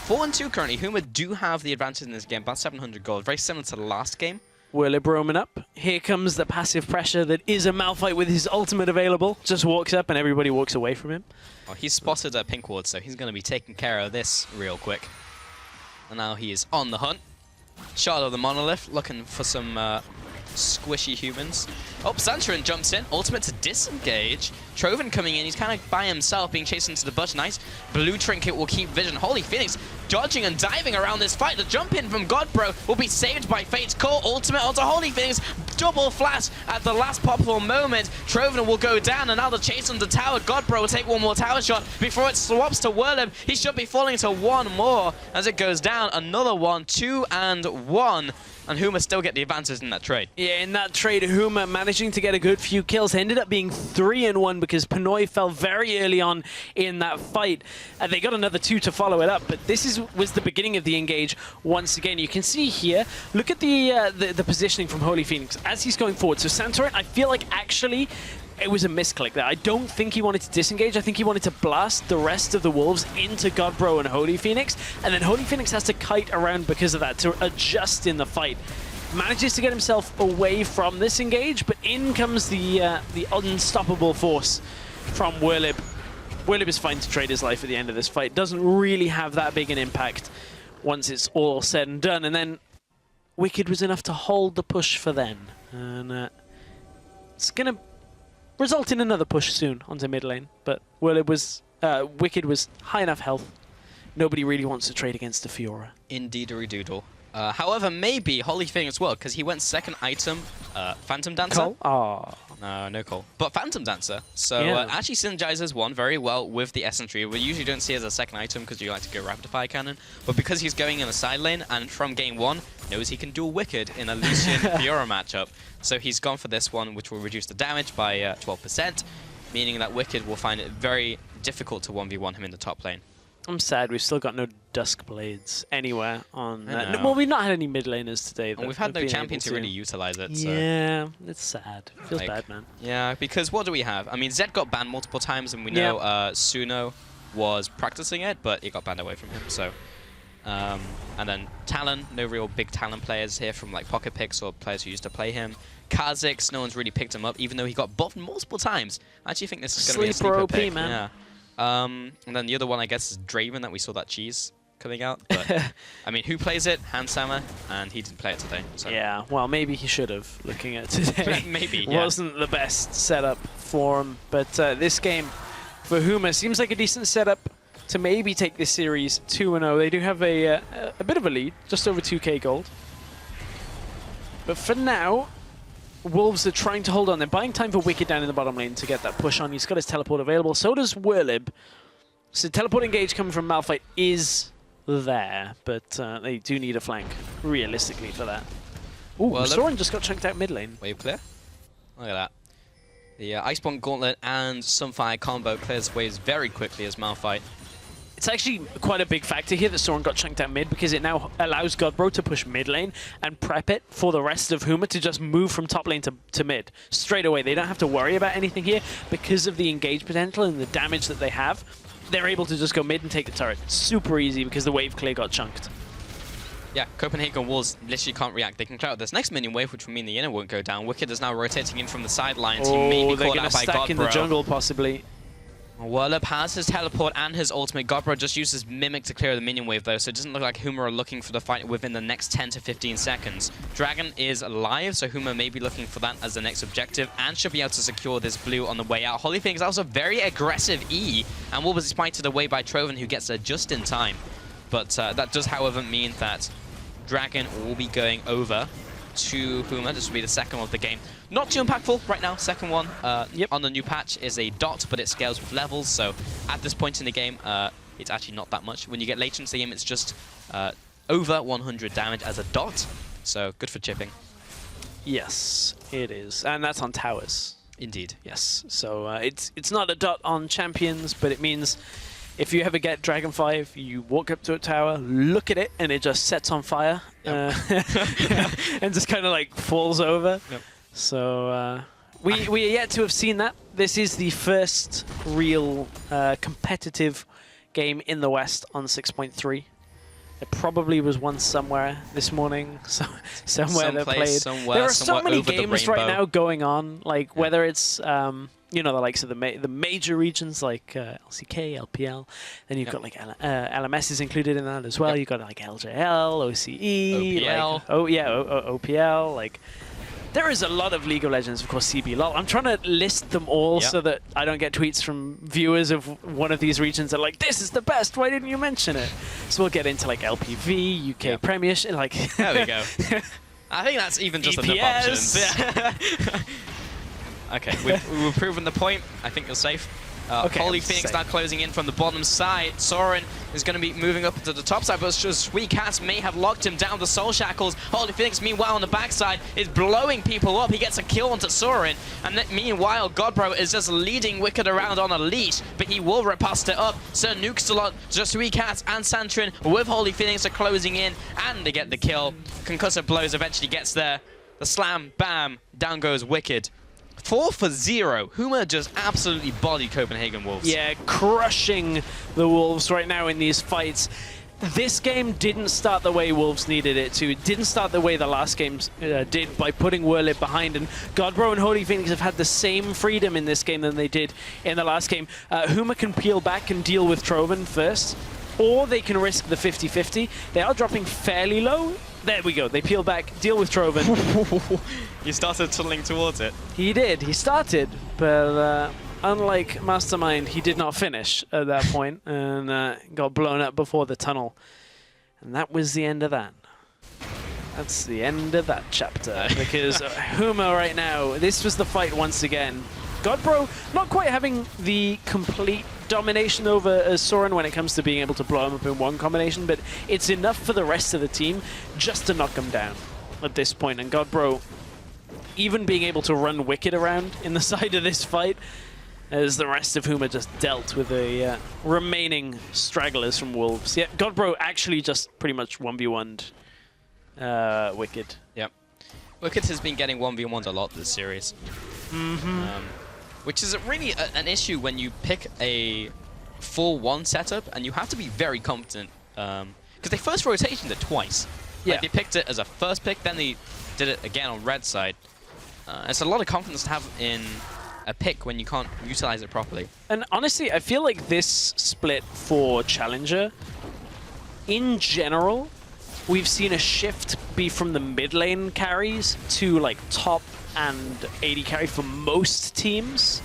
4-2 currently. Huma do have the advantage in this game, about 700 gold, very similar to the last game. Worlib roaming up. Here comes the passive pressure that is a Malphite with his ultimate available. Just walks up and everybody walks away from him. Oh, he's spotted a pink ward, so he's going to be taking care of this real quick. And now he is on the hunt. Shard of the Monolith, looking for some squishy humans. Oh, Santorin jumps in. Ultimate to disengage. Troven coming in. He's kind of by himself, being chased into the bush. Nice. Blue Trinket will keep vision. Holy Phoenix dodging and diving around this fight. The jump in from Godbro will be saved by Fate's Call. Ultimate onto Holy Phoenix. double flash at the last possible moment. Troven will go down, and now the chase on the tower. Godbro will take one more tower shot before it swaps to Whirlib. He should be falling to one more as it goes down. Another one, 2 and 1. And Huma still get the advantage in that trade. Yeah, in that trade, Huma managing to get a good few kills. Ended up being 3 and 1 because Pinoy fell very early on in that fight. They got another 2 to follow it up, but this was the beginning of the engage once again. You can see here, look at the positioning from Holy Phoenix as he's going forward. So Santorin, I feel like actually it was a misclick there. I don't think he wanted to disengage. I think he wanted to blast the rest of the Wolves into Godbro and Holy Phoenix, and then Holy Phoenix has to kite around because of that to adjust in the fight. Manages to get himself away from this engage, but in comes the unstoppable force from Whirlib. Whirlib is fine to trade his life at the end of this fight. Doesn't really have that big an impact once it's all said and done, and then Wicked was enough to hold the push for them. And it's going to result in another push soon onto mid lane, but Whirlib was, Wicked was high enough health. Nobody really wants to trade against the Fiora. Indeed-a-doodle. However, maybe Holy Phoenix as well, because he went second item, Phantom Dancer. Cole? Oh. No Cole. But Phantom Dancer. So actually synergizes one very well with the Essence Tree. We usually don't see it as a second item because you like to go Rapid Fire Cannon. But because he's going in the side lane and from game 1, knows he can duel Wicked in a Lucian Fiora matchup. So he's gone for this one, which will reduce the damage by 12%, meaning that Wicked will find it very difficult to 1v1 him in the top lane. I'm sad we've still got no Dusk Blades anywhere on that. Well, we've not had any mid laners today. And we've had no champion to really utilize it. So. Yeah, it's sad. Feels bad, man. Yeah, because what do we have? I mean, Zed got banned multiple times, and we know Suno was practicing it, but it got banned away from him. So, and then Talon, no real big Talon players here from like Pocket Picks or players who used to play him. Kha'Zix, no one's really picked him up, even though he got buffed multiple times. I actually think this is going to be a sleeper OP, pick. Man. Yeah. And then the other one, I guess, is Draven that we saw that cheese coming out. But, I mean, who plays it? Hanshammer, and he didn't play it today. So. Yeah, well, maybe he should have, looking at today. Maybe, yeah. Wasn't the best setup for him. But this game for Huma seems like a decent setup to maybe take this series 2-0. They do have a bit of a lead, just over 2k gold. But for now, Wolves are trying to hold on. They're buying time for Wicked down in the bottom lane to get that push on. He's got his teleport available. So does Whirlib. So teleport engage coming from Malphite is there, but they do need a flank, realistically, for that. Ooh, Soren just got chunked out mid lane. Wave clear. Look at that. The Iceborne Gauntlet and Sunfire combo clears waves very quickly as Malphite. It's actually quite a big factor here that Soren got chunked out mid, because it now allows Godbro to push mid lane and prep it for the rest of Huma to just move from top lane to mid straight away. They don't have to worry about anything here because of the engage potential and the damage that they have. They're able to just go mid and take the turret. Super easy because the wave clear got chunked. Yeah, Copenhagen Wolves literally can't react. They can clear out this next minion wave, which will mean the inner won't go down. Wicked is now rotating in from the sidelines. He may be caught out by stack in the jungle, possibly. Whirlib has his teleport and his ultimate. Godbro just uses Mimic to clear the minion wave, though, so it doesn't look like Huma are looking for the fight within the next 10 to 15 seconds. Dragon is alive, so Huma may be looking for that as the next objective and should be able to secure this blue on the way out. Holy Phoenix also very aggressive E, and will be spited away by Troven, who gets there just in time. But that does, however, mean that Dragon will be going over to Huma. This will be the second one of the game. Not too impactful right now. Second one on the new patch is a dot, but it scales with levels. So at this point in the game, it's actually not that much. When you get later into the game, it's just over 100 damage as a dot. So good for chipping. Yes, it is. And that's on towers. Indeed. Yes. So it's not a dot on champions, but it means if you ever get Dragon 5, you walk up to a tower, look at it, and it just sets on fire. Yep. And just kind of like falls over. Yep. So we are yet to have seen that. This is the first real competitive game in the West on 6.3. It probably was one somewhere this morning, somewhere they played. There are so many games right now going on, like whether it's you know, the likes of the major regions like LCK, LPL. Then you've got like LMS is included in that as well. You've got like LJL, OCE, OPL. Like, OPL. Like, there is a lot of League of Legends, of course, CBLOL. I'm trying to list them all so that I don't get tweets from viewers of one of these regions that are like, this is the best, why didn't you mention it? So we'll get into like LPV, UK Premiership, like... There we go. I think that's even just enough options. Okay, we've proven the point. I think you're safe. Okay, Holy Phoenix now closing in from the bottom side. Soren is going to be moving up to the top side, but Sweet Cats may have locked him down to Soul Shackles. Holy Phoenix, meanwhile, on the backside, is blowing people up. He gets a kill onto Soren, and then, meanwhile, Godbro is just leading Wicked around on a leash, but he will riposte it up. Sir Nukesalot, just Sweet Cats and Santrin with Holy Phoenix are closing in, and they get the kill. Concussive Blows eventually gets there. The slam, bam, down goes Wicked. 4 for 0. Huma just absolutely bodied Copenhagen Wolves. Yeah, crushing the Wolves right now in these fights. This game didn't start the way Wolves needed it to. It didn't start the way the last game did by putting Whirlip behind. And Godbro and Holy Phoenix have had the same freedom in this game than they did in the last game. Huma can peel back and deal with Troven first, or they can risk the 50-50. They are dropping fairly low. There we go. They peel back, deal with Troven. He started tunneling towards it. He did. He started, but unlike Mastermind, he did not finish at that point and got blown up before the tunnel. And that was the end of that. That's the end of that chapter. Because Huma right now, this was the fight once again. Godbro not quite having the complete domination over Soren when it comes to being able to blow him up in one combination, but it's enough for the rest of the team just to knock him down at this point. And Godbro even being able to run Wicked around in the side of this fight as the rest of Huma just dealt with the remaining stragglers from Wolves. Yeah, Godbro actually just pretty much 1v1'd Wicked. Yep. Wicked has been getting 1v1'd a lot this series. Which is really an issue when you pick a full 1 setup, and you have to be very competent. Because they first rotated it twice. Yeah. Like they picked it as a first pick, then they did it again on red side. It's a lot of confidence to have in a pick when you can't utilize it properly. And honestly, I feel like this split for Challenger, in general, we've seen a shift be from the mid lane carries to like top and AD carry for most teams.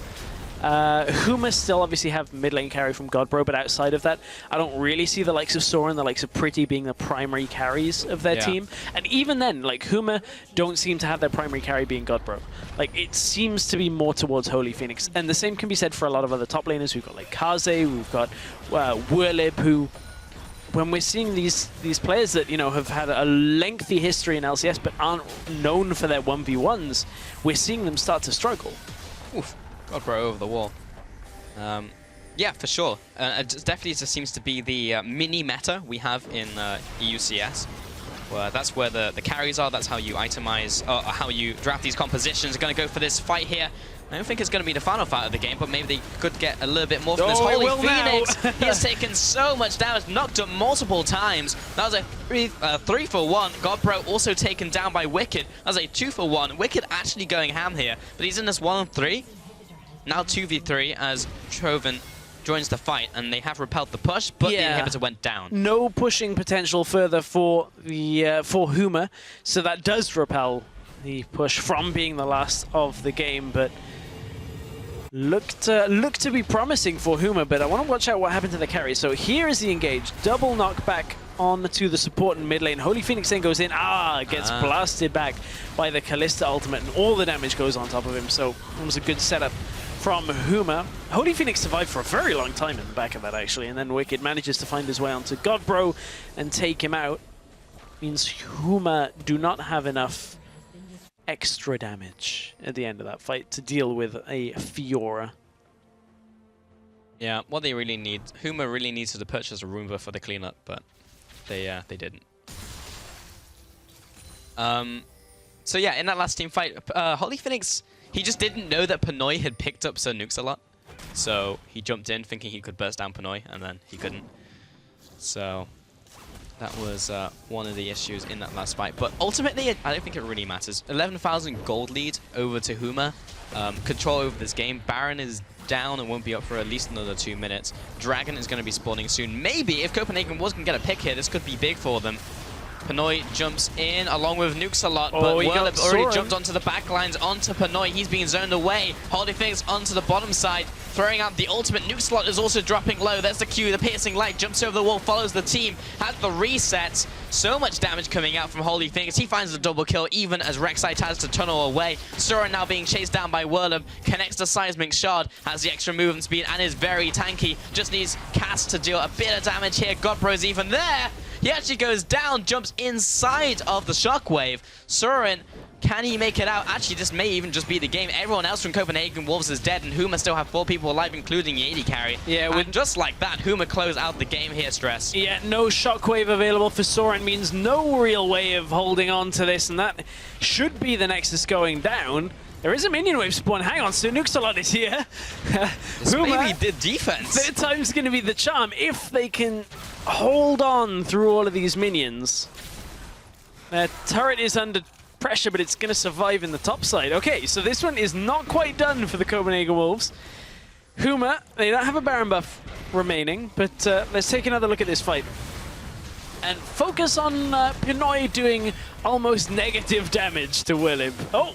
Huma still obviously have mid lane carry from Godbro, but outside of that, I don't really see the likes of Soren, the likes of Pretty being the primary carries of their team. And even then, like Huma don't seem to have their primary carry being Godbro. Like it seems to be more towards Holy Phoenix. And the same can be said for a lot of other top laners. We've got like Kaze, we've got Whirlip, who when we're seeing these players that, you know, have had a lengthy history in LCS but aren't known for their 1v1s, we're seeing them start to struggle. Oof. Godbro over the wall. Yeah, for sure. It definitely just seems to be the mini meta we have in EUCS. That's where the carries are, that's how you itemize, how you draft these compositions. Are going to go for this fight here. I don't think it's going to be the final fight of the game, but maybe they could get a little bit more from this. Holy Phoenix! He has taken so much damage, knocked up multiple times. That was a 3 for 1. Godbro also taken down by Wicked. That was a 2 for 1. Wicked actually going ham here, but he's in this 1-3. Now 2v3 as Troven joins the fight, and they have repelled the push, but the inhibitor went down. No pushing potential further for the for Huma, so that does repel the push from being the last of the game, but looked to be promising for Huma. But I want to watch out what happened to the carry. So here is the engage, double knockback on to the support in mid lane. Holy Phoenix then goes in, gets blasted back by the Kalista ultimate, and all the damage goes on top of him. So it was a good setup from Huma. Holy Phoenix survived for a very long time in the back of that, actually, and then Wicked manages to find his way onto Godbro and take him out. Means Huma do not have enough extra damage at the end of that fight to deal with a Fiora. Yeah, what they really need, Huma really needs to purchase a Roomba for the cleanup, but they didn't. So yeah, in that last team fight, Holy Phoenix, he just didn't know that Pinoy had picked up Sir Nukesalot. So he jumped in thinking he could burst down Pinoy, and then he couldn't. So that was one of the issues in that last fight. But ultimately, I don't think it really matters. 11,000 gold lead over to Huma. Control over this game. Baron is down and won't be up for at least another 2 minutes. Dragon is going to be spawning soon. Maybe if Copenhagen was going to get a pick here, this could be big for them. Pinoy jumps in along with Nukesalot, but Whirlib already jumped onto the back lines, onto Pinoy. He's being zoned away. Holy Phoenix onto the bottom side, throwing out the ultimate. Nukesalot is also dropping low. There's the Q, the piercing light, jumps over the wall, follows the team, has the resets. So much damage coming out from Holy Phoenix. He finds the double kill, even as Rek'Sai has to tunnel away. Soren now being chased down by Whirlib, connects the Seismic Shard, has the extra movement speed, and is very tanky. Just needs Cass to deal a bit of damage here. Godbro's even there. He actually goes down, jumps inside of the Shockwave. Soren, can he make it out? Actually, this may even just be the game. Everyone else from Copenhagen Wolves is dead, and Huma still have 4 people alive, including the AD carry. Yeah, and just like that, Huma close out the game here, Stress. Yeah, no Shockwave available for Soren means no real way of holding on to this, and that should be the Nexus going down. There is a minion wave spawn. Hang on, so Nukesalot is here. This may be the defense. Third time's going to be the charm if they can hold on through all of these minions. Turret is under pressure, but it's going to survive in the top side. Okay, so this one is not quite done for the Copenhagen Wolves. Huma, they don't have a Baron buff remaining, but let's take another look at this fight. And focus on Pinoy doing almost negative damage to Whirlib. Oh!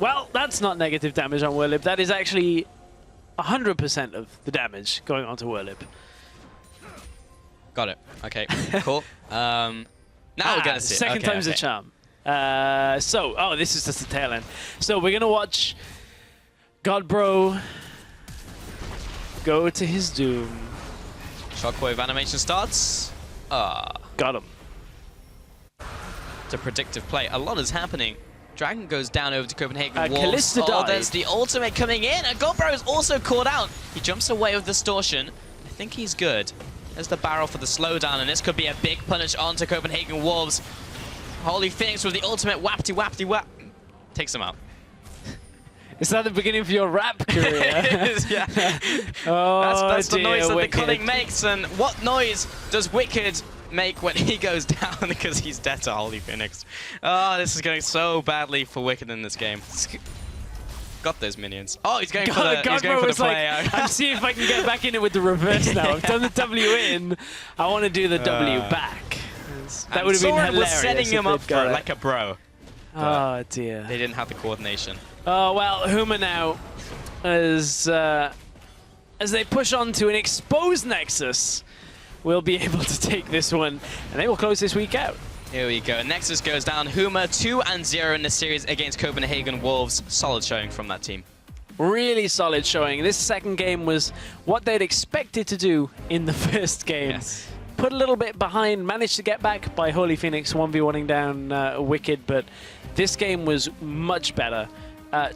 Well, that's not negative damage on Whirlib. That is actually 100% of the damage going on to Whirlib. Got it. Okay, cool. Now we're going to see it. Second time's a charm. This is just the tail end. So we're going to watch Godbro go to his doom. Shockwave animation starts. Got him. It's a predictive play. A lot is happening. Dragon goes down over to Copenhagen Wolves. There's the ultimate coming in, and Godbro is also caught out. He jumps away with Distortion. I think he's good. There's the barrel for the slowdown, and this could be a big punish onto Copenhagen Wolves. Holy Phoenix with the ultimate whap. Takes him out. Is that the beginning of your rap career? It is, yeah. That's the noise that the Cunning makes, and what noise does Wicked make when he goes down because he's dead to Holy Phoenix? Oh, this is going so badly for Wicked in this game. Got those minions. Oh, he's going for the play out. I'm seeing if I can get back in it with the reverse now. I've done the W in. I want to do the W back. That would have been hilarious. Was setting him up for it like a bro. Oh dear. They didn't have the coordination. Oh well, Huma now, as they push on to an exposed Nexus, will be able to take this one, and they will close this week out. Here we go. Nexus goes down. Huma 2-0 in the series against Copenhagen Wolves. Solid showing from that team. Really solid showing. This second game was what they'd expected to do in the first game. Yes. Put a little bit behind, managed to get back by Holy Phoenix 1v1ing down Wicked, but this game was much better.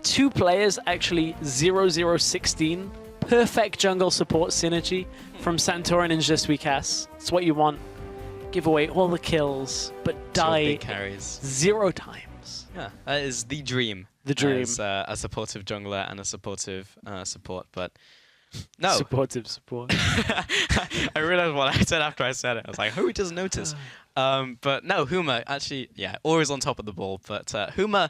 2 players actually 0-0-16. Perfect jungle support synergy from Santorin and Je Suis Cass. It's what you want. Give away all the kills, but die 0 times. Yeah, that is the dream. The dream. As a supportive jungler and a supportive support, but no. Supportive support. I realized what I said after I said it. I was like, who doesn't notice? But no, Huma actually, yeah, always on top of the ball. But Huma,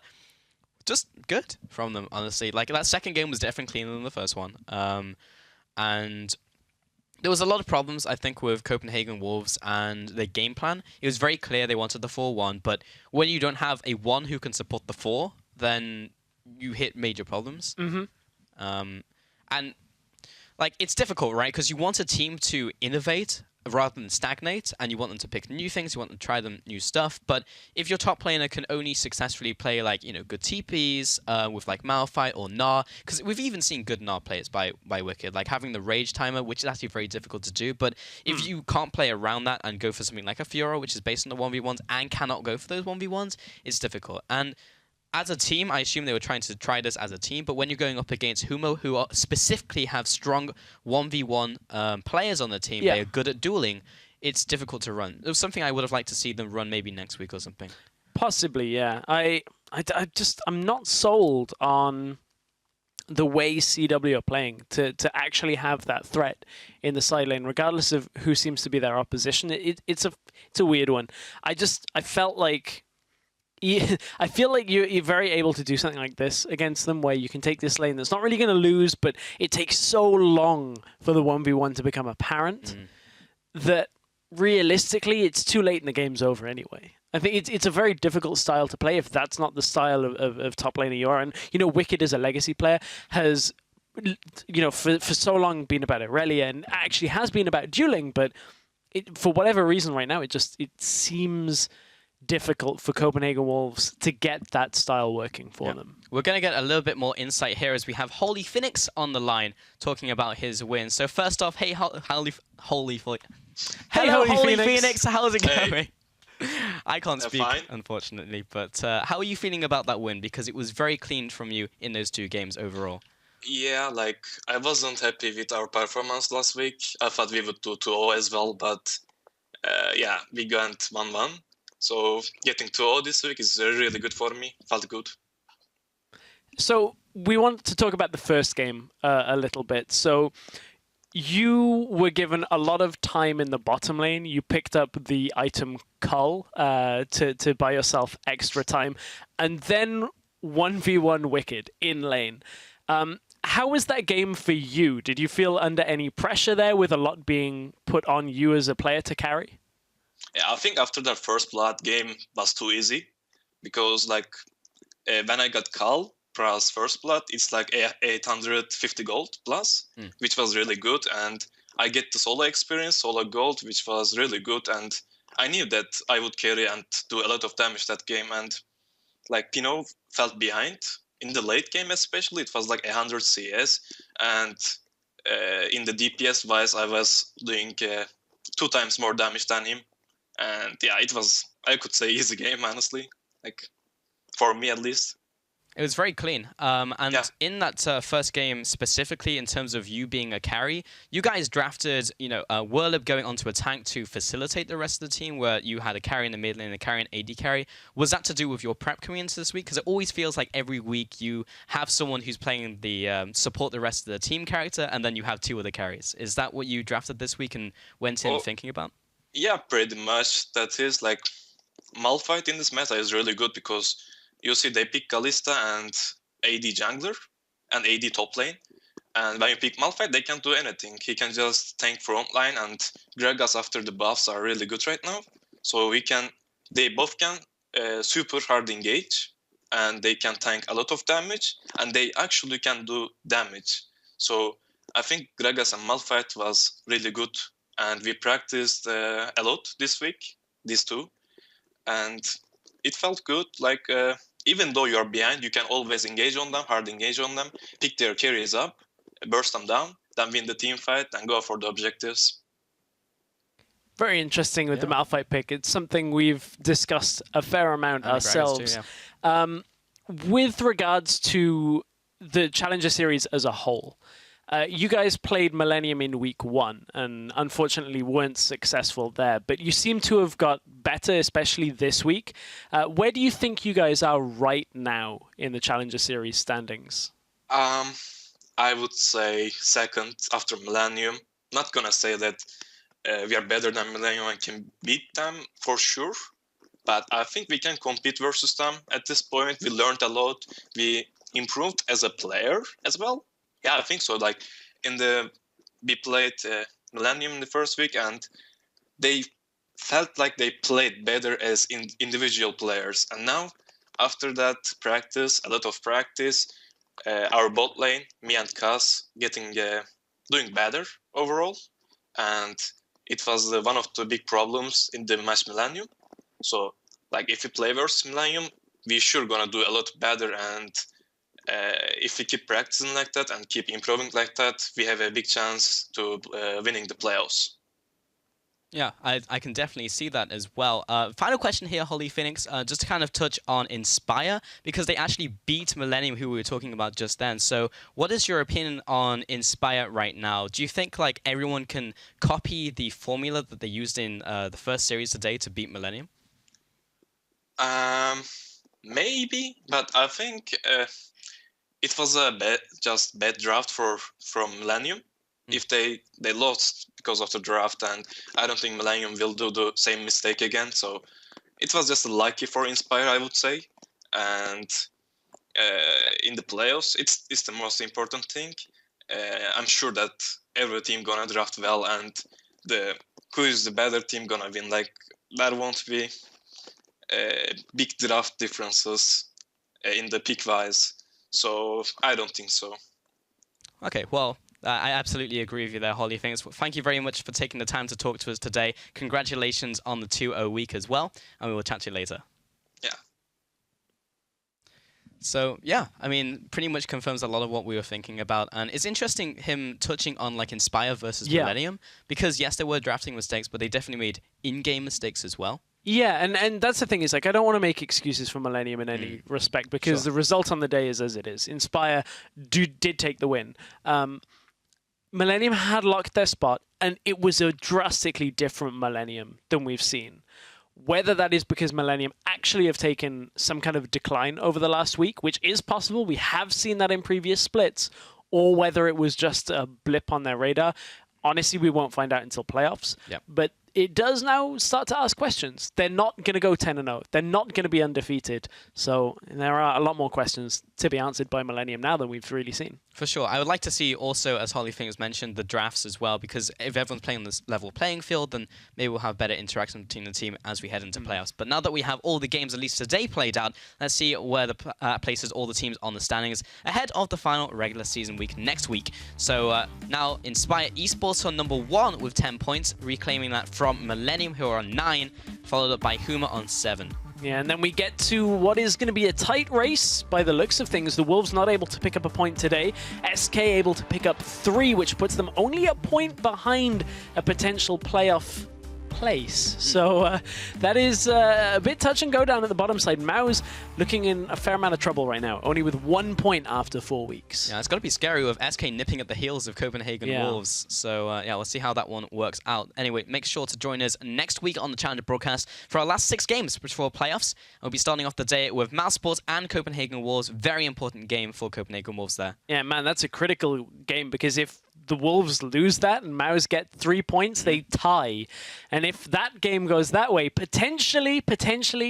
just good from them, honestly. Like, that second game was definitely cleaner than the first one. And there was a lot of problems, I think, with Copenhagen Wolves and their game plan. It was very clear they wanted the 4-1, but when you don't have a 1 who can support the 4, then you hit major problems. And like, it's difficult, right? Because you want a team to innovate rather than stagnate, and you want them to pick new things, you want them to try them new stuff. But if your top laner can only successfully play, like, you know, good TPs with like Malphite or Gnar, because we've even seen good Gnar players by Wicked, like having the rage timer, which is actually very difficult to do. But if you can't play around that and go for something like a Fiora, which is based on the 1v1s and cannot go for those 1v1s, it's difficult. And as a team, I assume they were trying to try this as a team, but when you're going up against Huma, who specifically have strong 1v1 players on the team, they are good at dueling, it's difficult to run. It was something I would have liked to see them run maybe next week or something. Possibly, yeah. I'm not sold on the way CW are playing to actually have that threat in the side lane, regardless of who seems to be their opposition. It's a weird one. I felt like I feel like you're very able to do something like this against them, where you can take this lane that's not really going to lose, but it takes so long for the 1v1 to become apparent that realistically it's too late and the game's over anyway. I think it's a very difficult style to play if that's not the style of top laner you are. And, Wicked as a legacy player has, for so long been about Irelia and actually has been about dueling, but for whatever reason right now, it seems difficult for Copenhagen Wolves to get that style working for them. We're going to get a little bit more insight here as we have Holy Phoenix on the line talking about his win. So first off, hey, Holy Phoenix. How's it going? I can't speak, unfortunately, but how are you feeling about that win? Because it was very clean from you in those 2 games overall. Yeah, I wasn't happy with our performance last week. I thought we would do 2-0 as well, but we went 1-1. So getting 2-0 this week is really good for me. Felt good. So we want to talk about the first game a little bit. So you were given a lot of time in the bottom lane. You picked up the item Cull to buy yourself extra time. And then 1v1 Wicked in lane. How was that game for you? Did you feel under any pressure there with a lot being put on you as a player to carry? Yeah, I think after that first blood game was too easy. Because when I got Cull plus first blood, it's 850 gold plus, which was really good. And I get the solo experience, solo gold, which was really good. And I knew that I would carry and do a lot of damage that game. And Pino felt behind in the late game, especially. It was 100 CS. And in the DPS wise, I was doing 2 times more damage than him. And yeah, it was, I could say, easy game, honestly. For me at least. It was very clean. In that first game specifically, in terms of you being a carry, you guys drafted, Whirlib going onto a tank to facilitate the rest of the team, where you had a carry in the mid lane and a carry and AD carry. Was that to do with your prep coming into this week? Because it always feels like every week you have someone who's playing the support the rest of the team character, and then you have 2 other carries. Is that what you drafted this week and went in thinking about? Yeah, pretty much. That is Malphite in this meta is really good because you see they pick Kalista and AD jungler and AD top lane. And when you pick Malphite, they can't do anything. He can just tank front line, and Gragas after the buffs are really good right now. So they both can super hard engage, and they can tank a lot of damage, and they actually can do damage. So I think Gragas and Malphite was really good, and we practiced a lot this week, these 2. And it felt good, even though you're behind, you can always engage on them, hard engage on them, pick their carries up, burst them down, then win the team fight and go for the objectives. Very interesting with the Malphite pick. It's something we've discussed a fair amount ourselves. Too, with regards to the Challenger Series as a whole, you guys played Millennium in week 1 and unfortunately weren't successful there, but you seem to have got better, especially this week. Where do you think you guys are right now in the Challenger Series standings? I would say second after Millennium. Not gonna say that we are better than Millennium and can beat them for sure, but I think we can compete versus them at this point. We learned a lot. We improved as a player as well. Yeah, I think so. We played Millennium in the first week, and they felt like they played better as individual players. And now, after that practice, a lot of practice, our bot lane, me and Kaz, doing better overall. And it was one of the big problems in the match Millennium. So, if we play versus Millennium, we're sure gonna do a lot better. And if we keep practicing like that and keep improving like that, we have a big chance to winning the playoffs. Yeah, I can definitely see that as well. Final question here, Holy Phoenix, just to kind of touch on Inspire, because they actually beat Millennium, who we were talking about just then. So what is your opinion on Inspire right now? Do you think everyone can copy the formula that they used in the first series today to beat Millennium? Maybe, but I think it was a bad draft from Millennium. If they lost because of the draft, and I don't think Millennium will do the same mistake again. So it was just lucky for Inspire, I would say. And in the playoffs, it's the most important thing. I'm sure that every team gonna draft well, and who is the better team gonna win. That won't be big draft differences in the pick-wise. So I don't think so. Okay, well, I absolutely agree with you there, Holly. Thank you very much for taking the time to talk to us today. Congratulations on the 2-0 week as well, and we will chat to you later. Yeah. So, yeah, I mean, pretty much confirms a lot of what we were thinking about. And it's interesting him touching on, like, Inspire versus Millennium. Because, yes, there were drafting mistakes, but they definitely made in-game mistakes as well. Yeah, and that's the thing is, like, I don't want to make excuses for Millennium in any respect, because the result on the day is as it is. Inspire did take the win. Millennium had locked their spot, and it was a drastically different Millennium than we've seen. Whether that is because Millennium actually have taken some kind of decline over the last week, which is possible, we have seen that in previous splits, or whether it was just a blip on their radar, honestly, we won't find out until playoffs. Yep. But it does now start to ask questions. They're not going to go 10-0. They're not going to be undefeated. So there are a lot more questions to be answered by Millennium now than we've really seen. For sure. I would like to see also, as Holly Fingers mentioned, the drafts as well, because if everyone's playing on this level playing field, then maybe we'll have better interaction between the team as we head into playoffs. But now that we have all the games, at least today, played out, let's see where the places all the teams on the standings ahead of the final regular season week next week. So now Inspire Esports on number 1 with 10 points, reclaiming that from Millennium, who are on 9, followed up by Huma on 7. Yeah, and then we get to what is going to be a tight race by the looks of things. The Wolves not able to pick up a point today. SK able to pick up 3, which puts them only a point behind a potential playoff place. So that is a bit touch and go down at the bottom side. Mao's looking in a fair amount of trouble right now, only with 1 point after 4 weeks. Yeah, it's got to be scary with SK nipping at the heels of Copenhagen Wolves. So yeah, we'll see how that one works out. Anyway, make sure to join us next week on the Challenger broadcast for our last 6 games before playoffs. We'll be starting off the day with Mousesports and Copenhagen Wolves. Very important game for Copenhagen Wolves there. Yeah, man, that's a critical game, because if the Wolves lose that and Maus get 3 points, they tie. And if that game goes that way, potentially,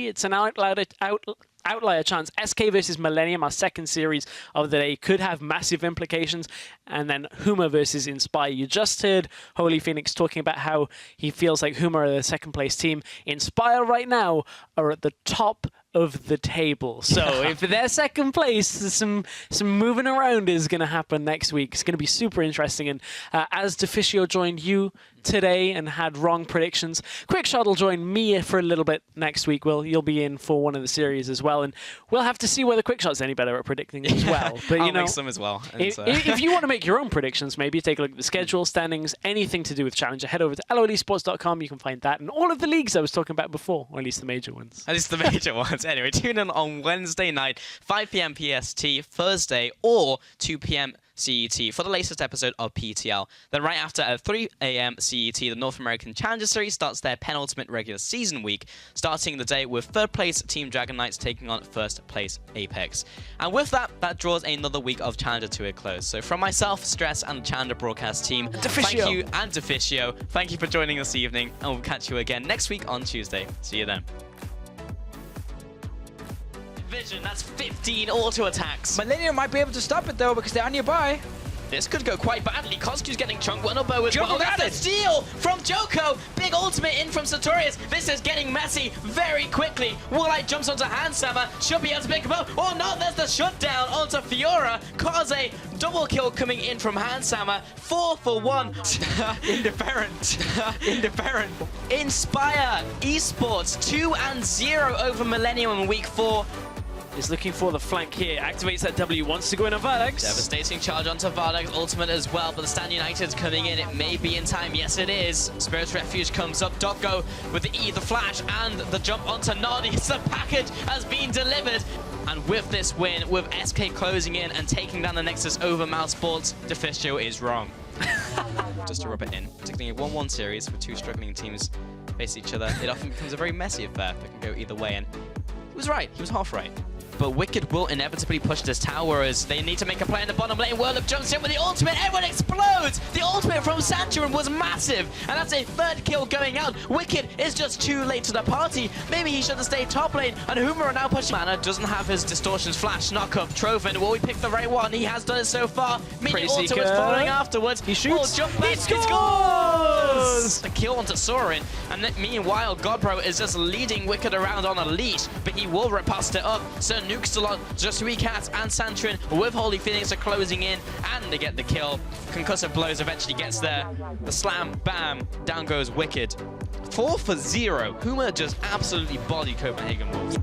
it's an outlier chance. SK versus Millennium, our second series of the day, could have massive implications. And then Huma versus Inspire. You just heard Holy Phoenix talking about how he feels like Huma are the second place team. Inspire right now are at the top of the table. So if they're second place, some moving around is going to happen next week. It's going to be super interesting. And as Deficio joined you today and had wrong predictions, Quickshot will join me for a little bit next week. You'll be in for one of the series as well, and we'll have to see whether Quickshot's any better at predicting as well. But I'll make some as well. If you want to make your own predictions, maybe take a look at the schedule, standings, anything to do with Challenger, head over to lolesports.com. You can find that and all of the leagues I was talking about before, or at least the major ones. At least the major ones. Anyway, tune in on Wednesday night, 5 p.m. PST, Thursday, or 2 p.m. CET for the latest episode of PTL. Then right after at 3 a.m. CET, the North American Challenger Series starts their penultimate regular season week, starting the day with third place Team Dragon Knights taking on first place Apex. And with that draws another week of Challenger to a close. So from myself, Stress, and the Challenger broadcast team, thank you, and Deficio, thank you for joining this evening, and we'll catch you again next week on Tuesday. See you then. Vision, that's 15 auto attacks. Millennium might be able to stop it though, because they're nearby. This could go quite badly. Kosku's getting chunked one up as well. That's a steal from Joko. Big ultimate in from Sartorius. This is getting messy very quickly. Warlight jumps onto Handsammer. Should be able to pick him up. Oh no, there's the shutdown onto Fiora. Kaze, double kill coming in from Handsammer. 4 for 1. Indifferent. Indifferent. Inspire Esports 2-0 over Millennium in week 4. Is looking for the flank here, activates that W, wants to go in a Vardax. Devastating charge onto Vardax, ultimate as well, but the Stand United's coming in, it may be in time, yes it is. Spirit's Refuge comes up, Doggo with the E, the flash, and the jump onto Nod. Yes, the package has been delivered. And with this win, with SK closing in and taking down the Nexus over Mousesports, Deficio is wrong. Just to rub it in, particularly a 1-1 series with 2 struggling teams face each other, it often becomes a very messy affair that can go either way, and he was right, he was half right. but Wicked will inevitably push this tower as they need to make a play in the bottom lane. Whirlup jumps in with the ultimate, everyone explodes! The ultimate from Santurin was massive, and that's a third kill going out. Wicked is just too late to the party. Maybe he should have stayed top lane, and Huma are now pushing. Mana doesn't have his distortions flash, knock up, Trovan. Will we pick the right one? He has done it so far. Mini Auto is following afterwards. He shoots. Jump back. He scores! The kill onto Sorin, and then, meanwhile, Godbro is just leading Wicked around on a leash, but he will riposte it up. So Nuke's still on, just Weecat and Santurin with Holy Phoenix are closing in, and they get the kill. Concussive blows eventually gets there. The slam, bam, down goes Wicked. 4 for 0. Huma just absolutely bodied Copenhagen Wolves.